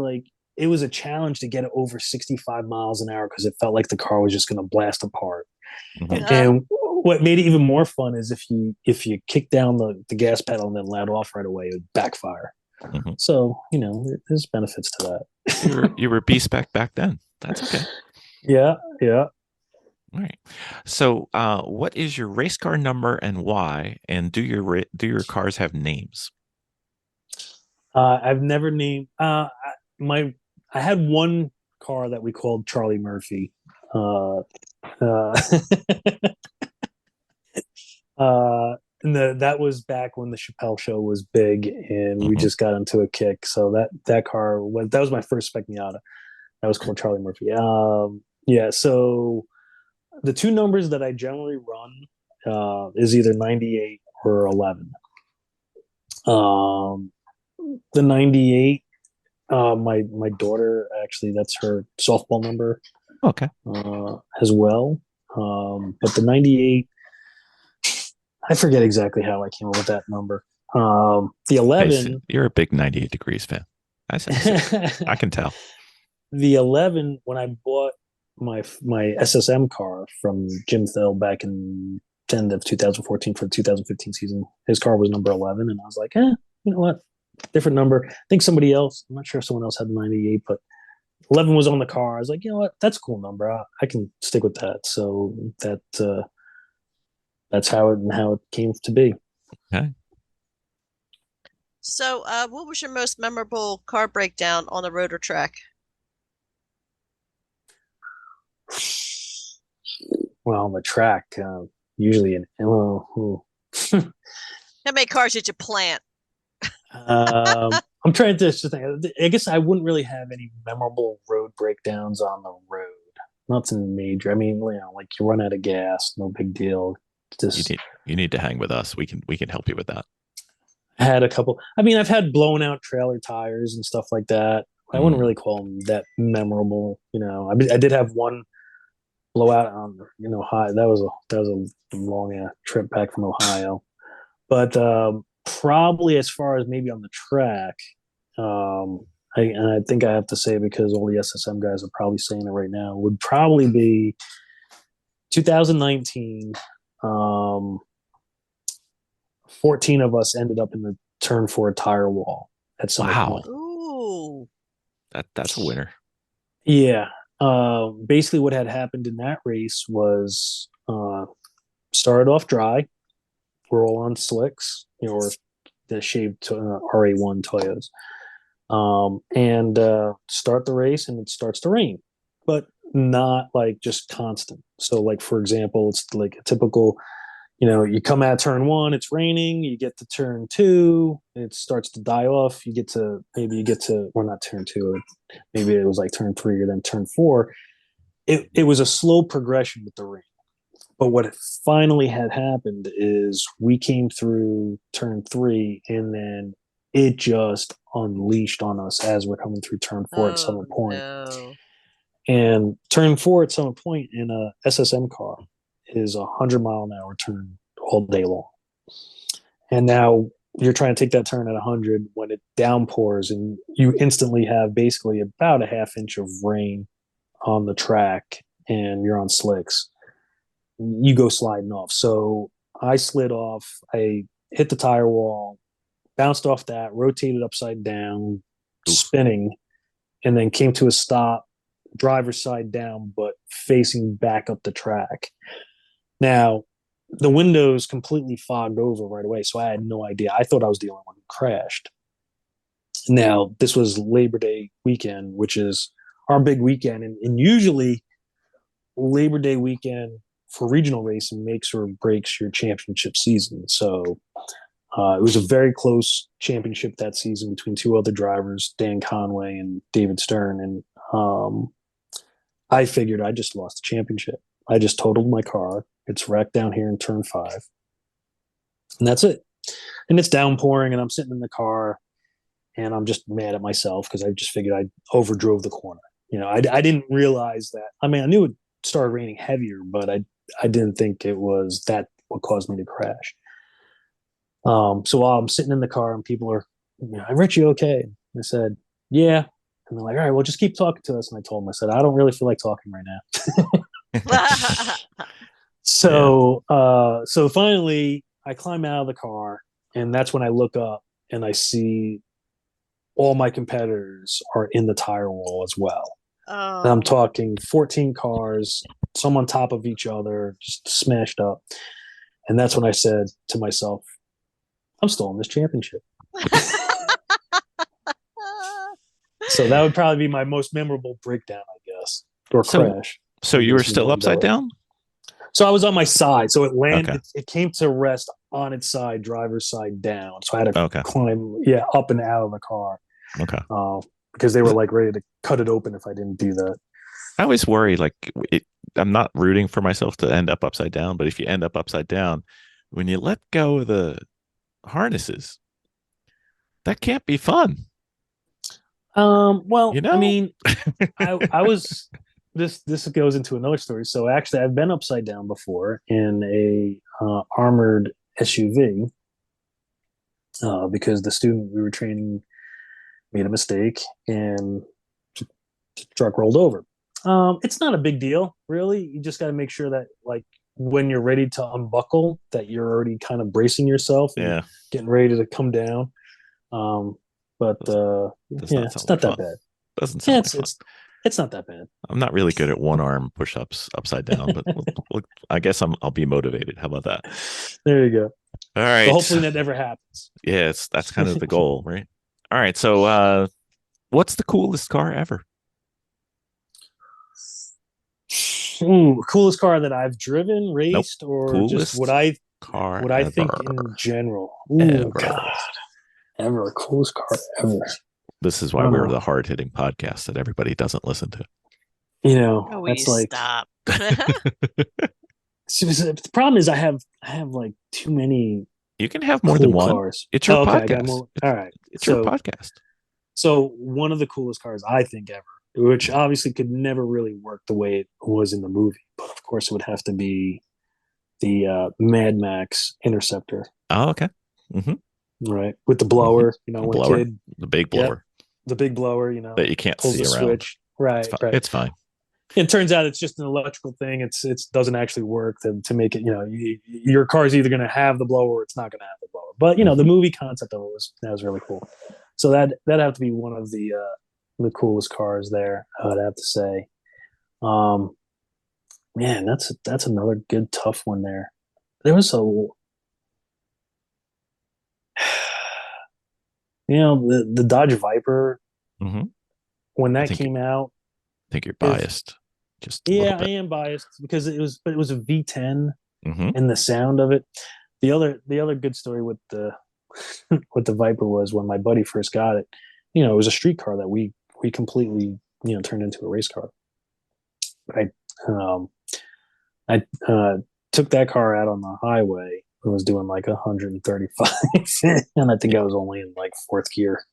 it was a challenge to get it over 65 miles an hour because it felt like the car was just going to blast apart. And what made it even more fun is if you kick down the gas pedal and then let off right away, it would backfire. So, there's benefits to that. You were B-Spec back then. That's okay. Yeah, yeah. All right. So, what is your race car number and why? And do your cars have names? I've never named my. I had one car that we called Charlie Murphy. Uh, uh, that was back when the Chappelle Show was big, and we Mhm. just got into a kick. So that car was my first Spec Miata. That was called Charlie Murphy. Yeah. So the two numbers that I generally run is either 98 or 11. Um, the 98, my daughter actually, that's her softball number Okay. as well. But the 98, I forget exactly how I came up with that number. The Hey, so 11, you're a big 98 Degrees fan. I can tell. the 11, when I bought my SSM car from Jim Thill back in end of 2014 for the 2015 season, his car was number 11, and I was like, you know what, different number. I think somebody else, I'm not sure if someone else had 98, but 11 was on the car. I was like, you know what, that's a cool number. I can stick with that. So that's how it came to be. Okay. So, what was your most memorable car breakdown on the rotor track? Well, on the track, usually an How many cars did you plant? I'm trying to just think. I guess I wouldn't really have any memorable road breakdowns on the road. Nothing major. I mean, like you run out of gas, no big deal. Just You need to hang with us. We can help you with that. had a couple. I mean, I've had blown out trailer tires and stuff like that. I wouldn't really call them that memorable. I did have one blowout on Ohio. That was a long trip back from Ohio. But probably as far as maybe on the track, I think I have to say, because all the SSM guys are probably saying it right now, would probably be 2019. 14 of us ended up in the turn for a tire wall at some Wow. point. Ooh. That's a winner. Yeah. Basically, what had happened in that race was started off dry. We're all on slicks, or the shaved RA1 Toyos. And start the race, and it starts to rain, but not like just constant. So, like, for example, it's like a typical, you come out turn one, it's raining, you get to turn two, it starts to die off. Or not turn two, maybe it was like turn three or then turn four. It was a slow progression with the rain. But what finally had happened is we came through turn three, and then it just unleashed on us as we're coming through turn four at Summit Point. No. And turn four at Summit Point in a SSM car is 100-mile-an-hour turn all day long. And now you're trying to take that turn at 100 when it downpours, and you instantly have basically about a half inch of rain on the track, and you're on slicks. You go sliding off. So I slid off. I hit the tire wall, bounced off that, rotated upside down, spinning, and then came to a stop, driver's side down, but facing back up the track. Now, the windows completely fogged over right away, so I had no idea. I thought I was the only one who crashed. Now, this was Labor Day weekend, which is our big weekend, and usually Labor Day weekend for regional racing makes or breaks your championship season. So it was a very close championship that season between two other drivers, Dan Conway and David Stern. And I figured I just lost the championship. I just totaled my car. It's wrecked down here in turn 5. And that's it. And it's downpouring, and I'm sitting in the car, and I'm just mad at myself because I just figured I overdrove the corner. I didn't realize that. I mean, I knew it started raining heavier, but I didn't think it was that what caused me to crash. So while I'm sitting in the car and people are, Rich, you okay? And I said, yeah. And they're like, all right, well, just keep talking to us. And I told them, I said, I don't really feel like talking right now. So finally I climb out of the car, and that's when I look up and I see all my competitors are in the tire wall as well. And I'm talking 14 cars, some on top of each other, just smashed up. And that's when I said to myself, I'm still in this championship. So that would probably be my most memorable breakdown, I guess, or crash. So you were still upside down? So I was on my side. So it landed. Okay. It came to rest on its side, driver's side down. So I had to Okay. climb, up and out of the car. Okay. Because they were like ready to cut it open if I didn't do that. I always worry, I'm not rooting for myself to end up upside down, but if you end up upside down, when you let go of the harnesses, that can't be fun. Well, You know? I mean, I was. This goes into another story. So actually, I've been upside down before in a armored SUV because the student we were training made a mistake and the truck rolled over. It's not a big deal, really. You just got to make sure that, like, when you're ready to unbuckle, that you're already kind of bracing yourself and getting ready to come down. But it's not that bad. Doesn't sound it's not that bad. I'm not really good at one arm push-ups upside down, but I guess I'll be motivated. How about that? There you go. All right. So hopefully that never happens. Yeah, that's kind of the goal, right? All right. So, what's the coolest car ever? Coolest car that I've driven, raced, or coolest just what I ever. think in general. God, ever coolest car ever. This is why we're the hard-hitting podcast that everybody doesn't listen to. That's like stop. The problem is I have like too many. You can have more than one. Cars. It's your podcast. All right, it's your podcast. So one of the coolest cars I think ever, which obviously could never really work the way it was in the movie, but of course it would have to be the Mad Max Interceptor. Oh, okay. Mm-hmm. Right, with the blower, the big blower, the big blower, that you can't see around. Switch. Right, it's fine. It turns out it's just an electrical thing. It doesn't actually work to make it. Your car's either going to have the blower or it's not going to have the blower. But the movie concept of it was really cool. So that have to be one of the coolest cars there. I'd have to say. Man, that's another good tough one there. There was the Dodge Viper, when that came out. I think you're biased. Just I am biased because it was a V10 and the sound of it. The other good story with the with the Viper was when my buddy first got it. It was a street car that we completely turned into a race car. But I took that car out on the highway. I was doing like 135, and I think I was only in like fourth gear.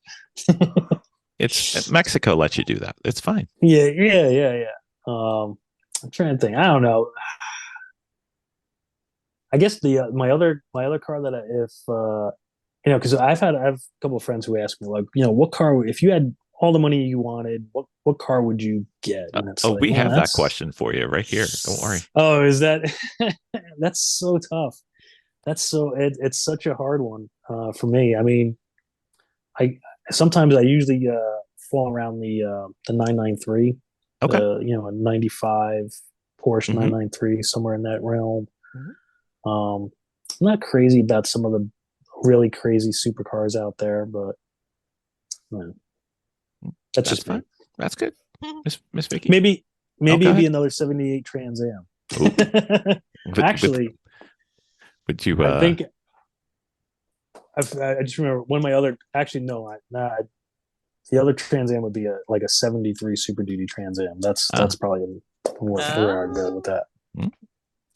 It's Mexico lets you do that. It's fine. Yeah. I'm trying to think. I don't know. I guess my other car that because I have a couple of friends who ask me like, what car, if you had all the money you wanted, what car would you get? And it's we have that question for you right here. Don't worry. Oh, is that? That's so tough. It's such a hard one for me. I mean, sometimes I usually fall around the 993. Okay. A 95 Porsche 993, somewhere in that realm. I'm not crazy about some of the really crazy supercars out there, but that's just fine. That's good. Miss Vicki. Maybe it'd be another 78 Trans Am. Actually, would you? I think I just remember one of my other. Actually, no, the other Trans Am would be like a 73 Super Duty Trans Am. That's probably where I'd go with that.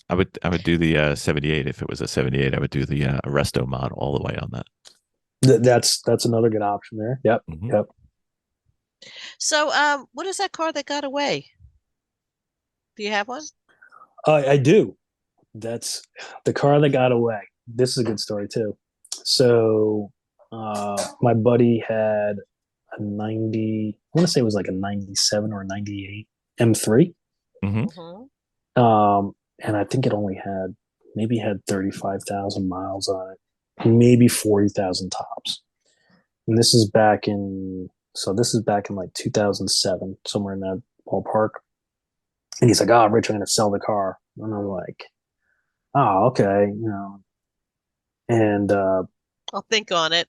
I would do the 78 if it was a 78. I would do the Arresto mod all the way on that. That's another good option there. Yep. Yep. So, what is that car that got away? Do you have one? I do. That's the car that got away. This is a good story too. So, my buddy had a 90. I want to say it was like a 97 or a 98 M3. And I think it only had 35,000 miles on it, maybe 40,000 tops. And this is back in like 2007, somewhere in ballpark. And he's like, "Oh, Rich, I'm going to sell the car." And I'm like, "Oh, okay, you know." And I'll think on it.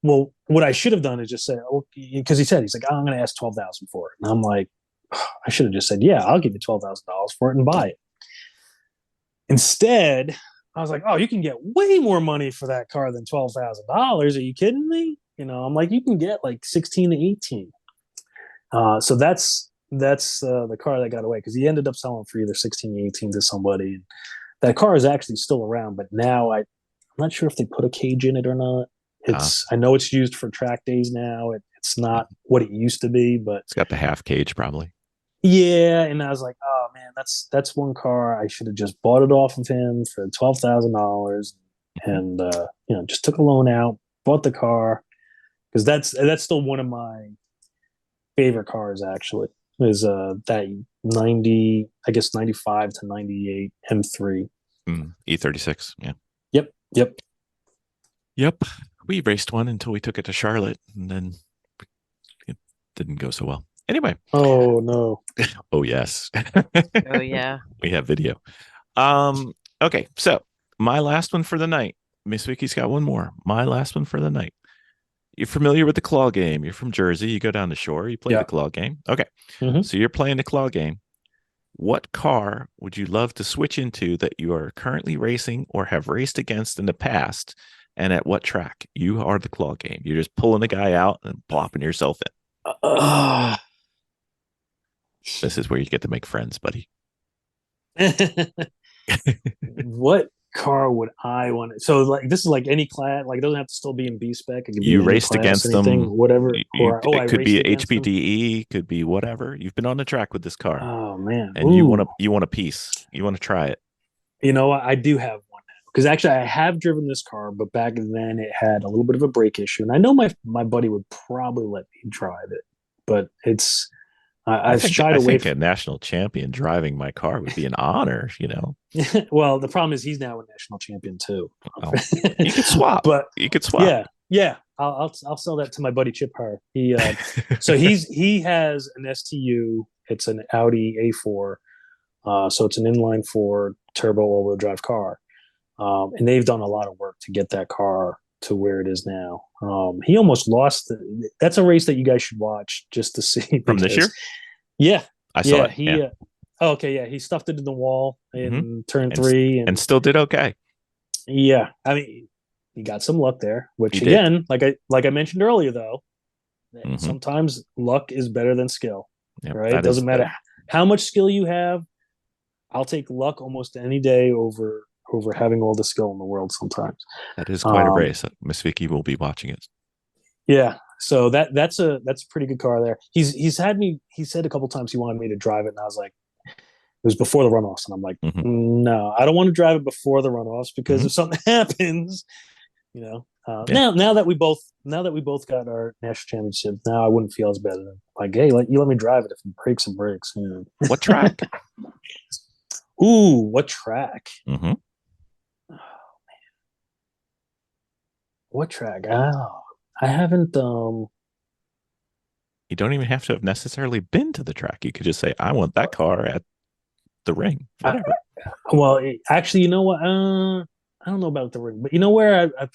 well, what I should have done is just say, because he's like, "Oh, I'm going to ask 12,000 for it," and I'm like, I should have just said, "Yeah, I'll give you $12,000 for it and buy it." Instead, I was like, "Oh, you can get way more money for that car than $12,000. Are you kidding me?" You know, I'm like, "You can get like 16 to 18." So that's the car that got away, because he ended up selling for either 16 or 18 to somebody. That car is actually still around, but now I'm not sure if they put a cage in it or not. I know it's used for track days now. It's not what it used to be, but It's got the half cage probably. yeah. And I was like, "Oh man, that's one car I should have just bought it off of him for $12,000, and just took a loan out, bought the car, because that's still one of my favorite cars actually, is that 90, I guess 95 to 98 M3. E36. Yeah. Yep. We raced one until we took it to Charlotte, and then it didn't go so well. Anyway. Oh no. Oh yes. Oh yeah. We have video. Okay, so my last one for the night. Miss Vicky's got one more. My last one for the night. You're familiar with the claw game. You're from Jersey. You go down the shore. You play the claw game. Okay. Mm-hmm. So you're playing the claw game. What car would you love to switch into that you are currently racing or have raced against in the past? And at what track? You are the claw game. You're just pulling the guy out and plopping yourself in. This is where you get to make friends, buddy. What car would I want? So like, this is like any class. Like, it doesn't have to still be in B spec. It could be You any raced class, against anything, them. whatever. It could be raced against them. HPDE, could be whatever. You've been on the track with this car. Oh man. And you want a piece. You want to try it. You know what? I do have one now, because actually I have driven this car, but back then it had a little bit of a brake issue, and I know my buddy would probably let me drive it, but it's I've shied away. I think a national champion driving my car would be an honor, you know. Well, the problem is he's now a national champion too. Oh, you could swap, but you could swap. Yeah. I'll sell that to my buddy Chip Her. So he has an STU. It's an Audi A4. So it's an inline four turbo all-wheel drive car. And they've done a lot of work to get that car to where it is now. He almost lost. That's a race that you guys should watch just to see. From this year? Yeah. I saw it. He stuffed it in the wall in turn 3. And still did okay. Yeah. I mean, he got some luck there, which again, like I mentioned earlier, though, sometimes luck is better than skill. Yep, right? It doesn't matter how much skill you have. I'll take luck almost any day over having all the skill in the world sometimes. That is quite a race. Miss Vicki will be watching it. Yeah. So that's a pretty good car there. He said a couple times he wanted me to drive it, and I was like, it was before the runoffs, and I'm like, no, I don't want to drive it before the runoffs, because if something happens, you know. Now that we both got our national championship, now I wouldn't feel as bad. Like, hey, let me drive it. If it breaks, it breaks. You know. What track? Ooh, what track? Mm-hmm. Oh man, what track? Oh, I haven't. You don't even have to have necessarily been to the track. You could just say, "I want that car at the ring." Whatever. Actually, you know what? I don't know about the ring, but you know where I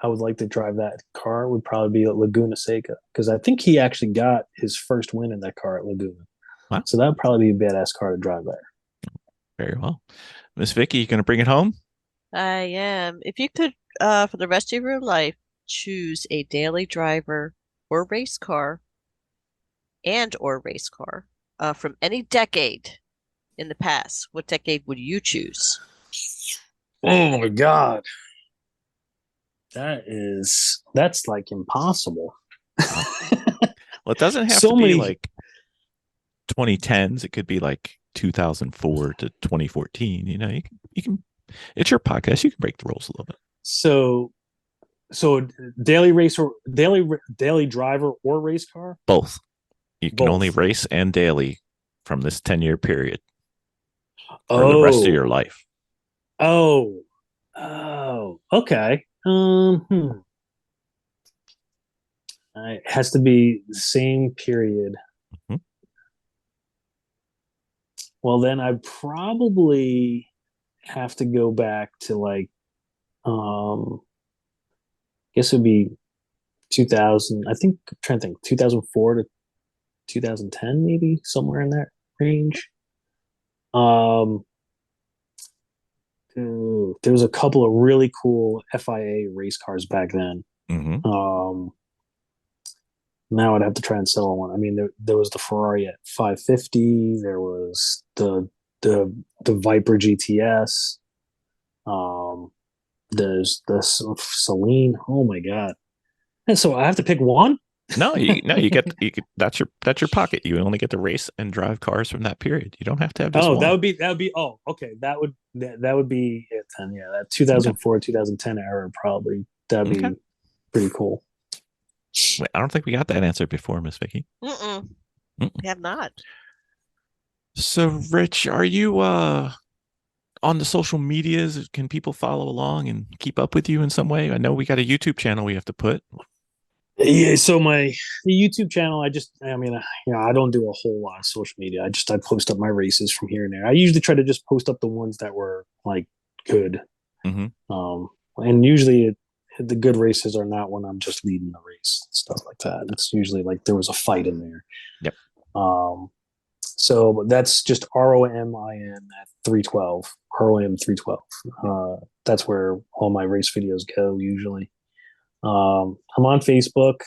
would like to drive that car would probably be at Laguna Seca, because I think he actually got his first win in that car at Laguna. Wow. So that would probably be a badass car to drive there. Very well. Miss Vicki, you going to bring it home? I am. If you could, for the rest of your life, choose a daily driver or race car from any decade in the past, what decade would you choose? Oh my God. That's like impossible. Well, it doesn't have to be like 2010s. It could be like 2004 to 2014. You know, you can. It's your podcast. You can break the rules a little bit. So daily racer, daily driver, or race car? Both. You can only race and daily from this 10-year period for the rest of your life. Oh, okay. I It has to be the same period. Mhm. Well, then I probably have to go back to like, I guess it'd be 2000. I think I'm trying to think 2004 to 2010, maybe somewhere in that range. Um, there was a couple of really cool FIA race cars back then. Mhm. Now I'd have to try and sell one. I mean, there was the Ferrari at 550. There was the Viper GTS. There's the Celine. Oh my god! And so I have to pick one. No, you get that's your pocket. You only get to race and drive cars from that period. You don't have to have just Oh, one. that would be. Oh, okay. That would be it then. Yeah, that 2004 2010 era probably. That'd be Okay. pretty cool. Wait, I don't think we got that answer before, Miss Vicki. Mm-mm. Mm. We have not. So, Rich, are you on the social medias? Can people follow along and keep up with you in some way? I know we got a YouTube channel we have to put. Yeah, so the YouTube channel, I mean, I don't do a whole lot of social media. I post up my races from here and there. I usually try to just post up the ones that were like good. Mhm. And usually the good races are not when I'm just leading the race, stuff like that. It's usually like there was a fight in there. Yep. So that's just ROMIN at 312, ROM 312. That's where all my race videos go usually. I'm on Facebook,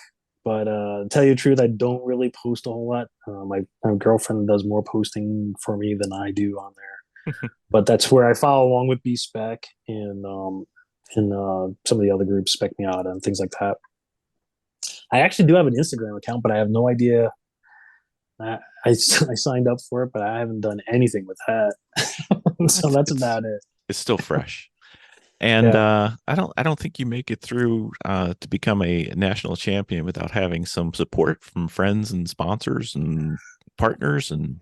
but to tell you the truth, I don't really post a whole lot. My girlfriend does more posting for me than I do on there. But that's where I follow along with B Spec and some of the other groups, Spec Miata and things like that. I actually do have an Instagram account, but I have no idea. I signed up for it, but I haven't done anything with that. So that's about it. It's still fresh. And I don't think you make it through to become a national champion without having some support from friends and sponsors and partners. And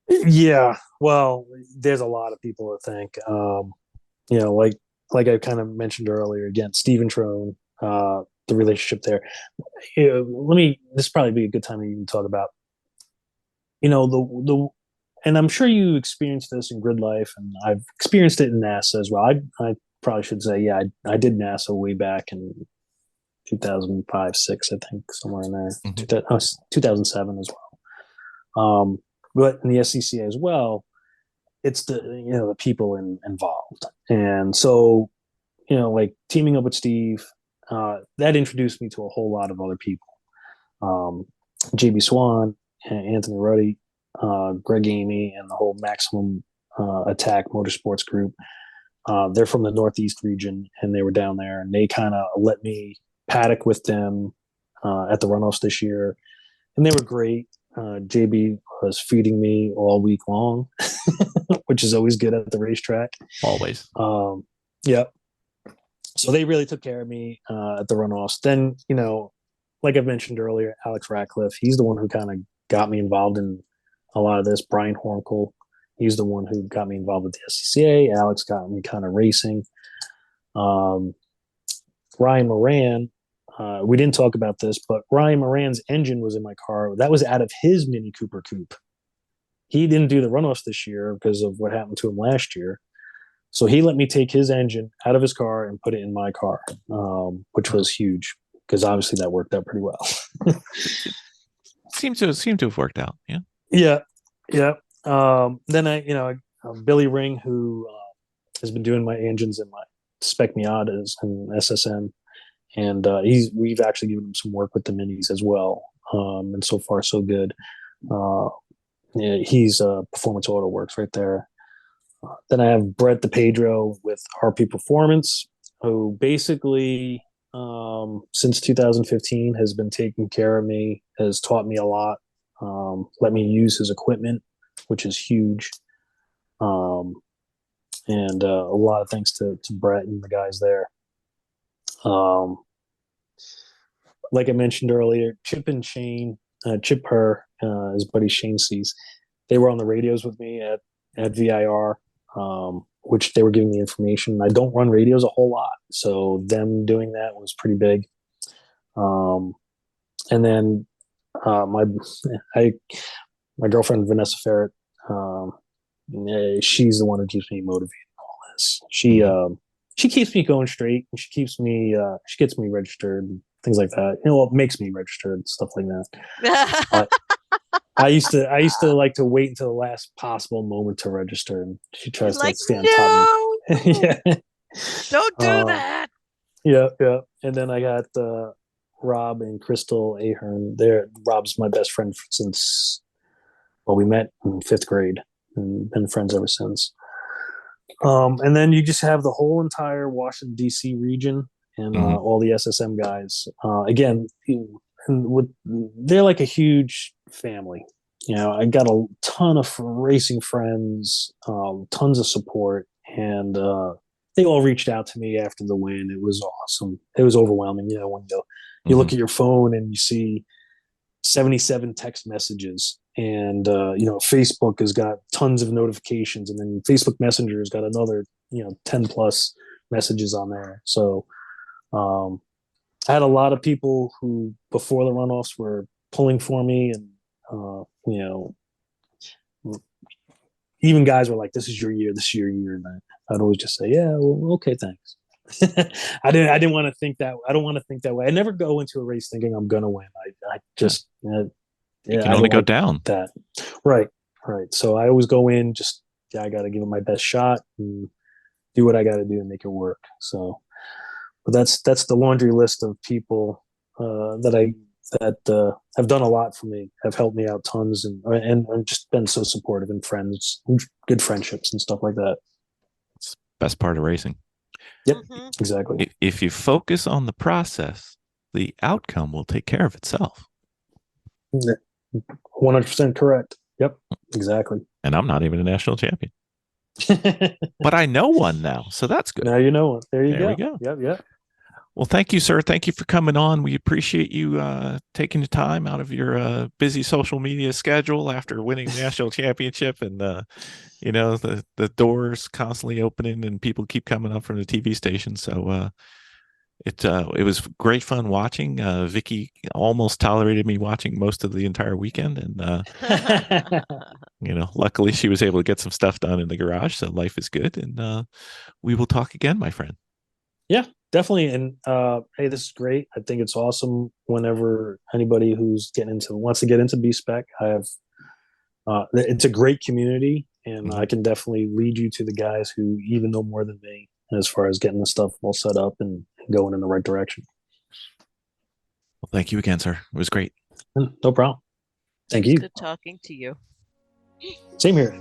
Yeah, well, there's a lot of people that think, like I kind of mentioned earlier. Again, Stephen Trone, the relationship there. This is probably be a good time to even talk about, and I'm sure you experienced this in grid life, and I've experienced it in NASA as well. I probably should say, yeah, I did NASA way back in 2005, six, I think, somewhere in there. 2007 as well. But in the SCCA as well, it's the people involved, and so like teaming up with Steve, that introduced me to a whole lot of other people. JB Swan, Anthony Ruddy, Greg Amy, and the whole Maximum Attack Motorsports group. They're from the Northeast region, and they were down there, and they kind of let me paddock with them at the runoffs this year, and they were great. JB was feeding me all week long, which is always good at the racetrack. always. Yeah. So they really took care of me at the runoffs. Then, like I mentioned earlier, Alex Ratcliffe, he's the one who kind of got me involved in a lot of this. Brian Hornkel, he's the one who got me involved with the SCCA. Alex got me kind of racing. Ryan Moran, we didn't talk about this, but Ryan Moran's engine was in my car. That was out of his Mini Cooper coupe. He didn't do the runoffs this year because of what happened to him last year. So he let me take his engine out of his car and put it in my car, which was huge because obviously that worked out pretty well. Seems to have worked out. Yeah. Then Billy Ring, who has been doing my engines and my Spec Miatas and SSN, and we've actually given him some work with the minis as well. And so far so good. He's Performance Auto Works right there. Then I have Brett DePedro with RP Performance, who basically since 2015 has been taking care of me, has taught me a lot, let me use his equipment, which is huge. And a lot of thanks to Brett and the guys there. Like I mentioned earlier, Chip and Shane, Chip Herr, his buddy Shane Cease, they were on the radios with me at VIR, which they were giving me information. I don't run radios a whole lot, so them doing that was pretty big. And then my girlfriend Vanessa Ferret, she's the one who keeps me motivated in all this. She keeps me going straight, and she gets me registered and things like that. It makes me registered and stuff like that. But I used to like to wait until the last possible moment to register, and she tries to stay on top of me. Yeah. Don't do that. Yeah. And then I got Rob and Crystal Ahern. Rob's my best friend since we met in 5th grade and been friends ever since. And then you just have the whole entire Washington D.C. region and all the SSM guys. Again, they're like a huge family. I got a ton of racing friends, tons of support, and they all reached out to me after the win. It was awesome. It was overwhelming. When you look at your phone and you see 77 text messages, and Facebook has got tons of notifications, and then Facebook Messenger has got another 10 plus messages on there. So I had a lot of people who before the runoffs were pulling for me, and even guys were like, "This is your year. This is your year." And I'd always just say, "Yeah, well, okay, thanks." I didn't want to think that. I don't want to think that way. I never go into a race thinking I'm gonna win. I just you can only go down. That right. So I always go in just I got to give it my best shot and do what I got to do and make it work. So, but that's the laundry list of people that have done a lot for me, have helped me out tons, and just been so supportive, and friends, good friendships and stuff like that. It's the best part of racing. Yep, exactly. If you focus on the process, the outcome will take care of itself. 100% correct. Yep, exactly. And I'm not even a national champion. But I know one now, so that's good. Now you know one. There we go. Yep. Well, thank you, sir. Thank you for coming on. We appreciate you taking the time out of your busy social media schedule after winning the national championship, and the doors constantly opening and people keep coming up from the TV station. So it was great fun watching. Vicki almost tolerated me watching most of the entire weekend, and luckily she was able to get some stuff done in the garage. So life is good, and we will talk again, my friend. Yeah, definitely. And hey, this is great. I think it's awesome. Whenever anybody who's wants to get into B-Spec, I have. It's a great community, and I can definitely lead you to the guys who even know more than me as far as getting the stuff all set up and going in the right direction. Well, thank you again, sir. It was great. No problem. Thank you. Good talking to you. Same here.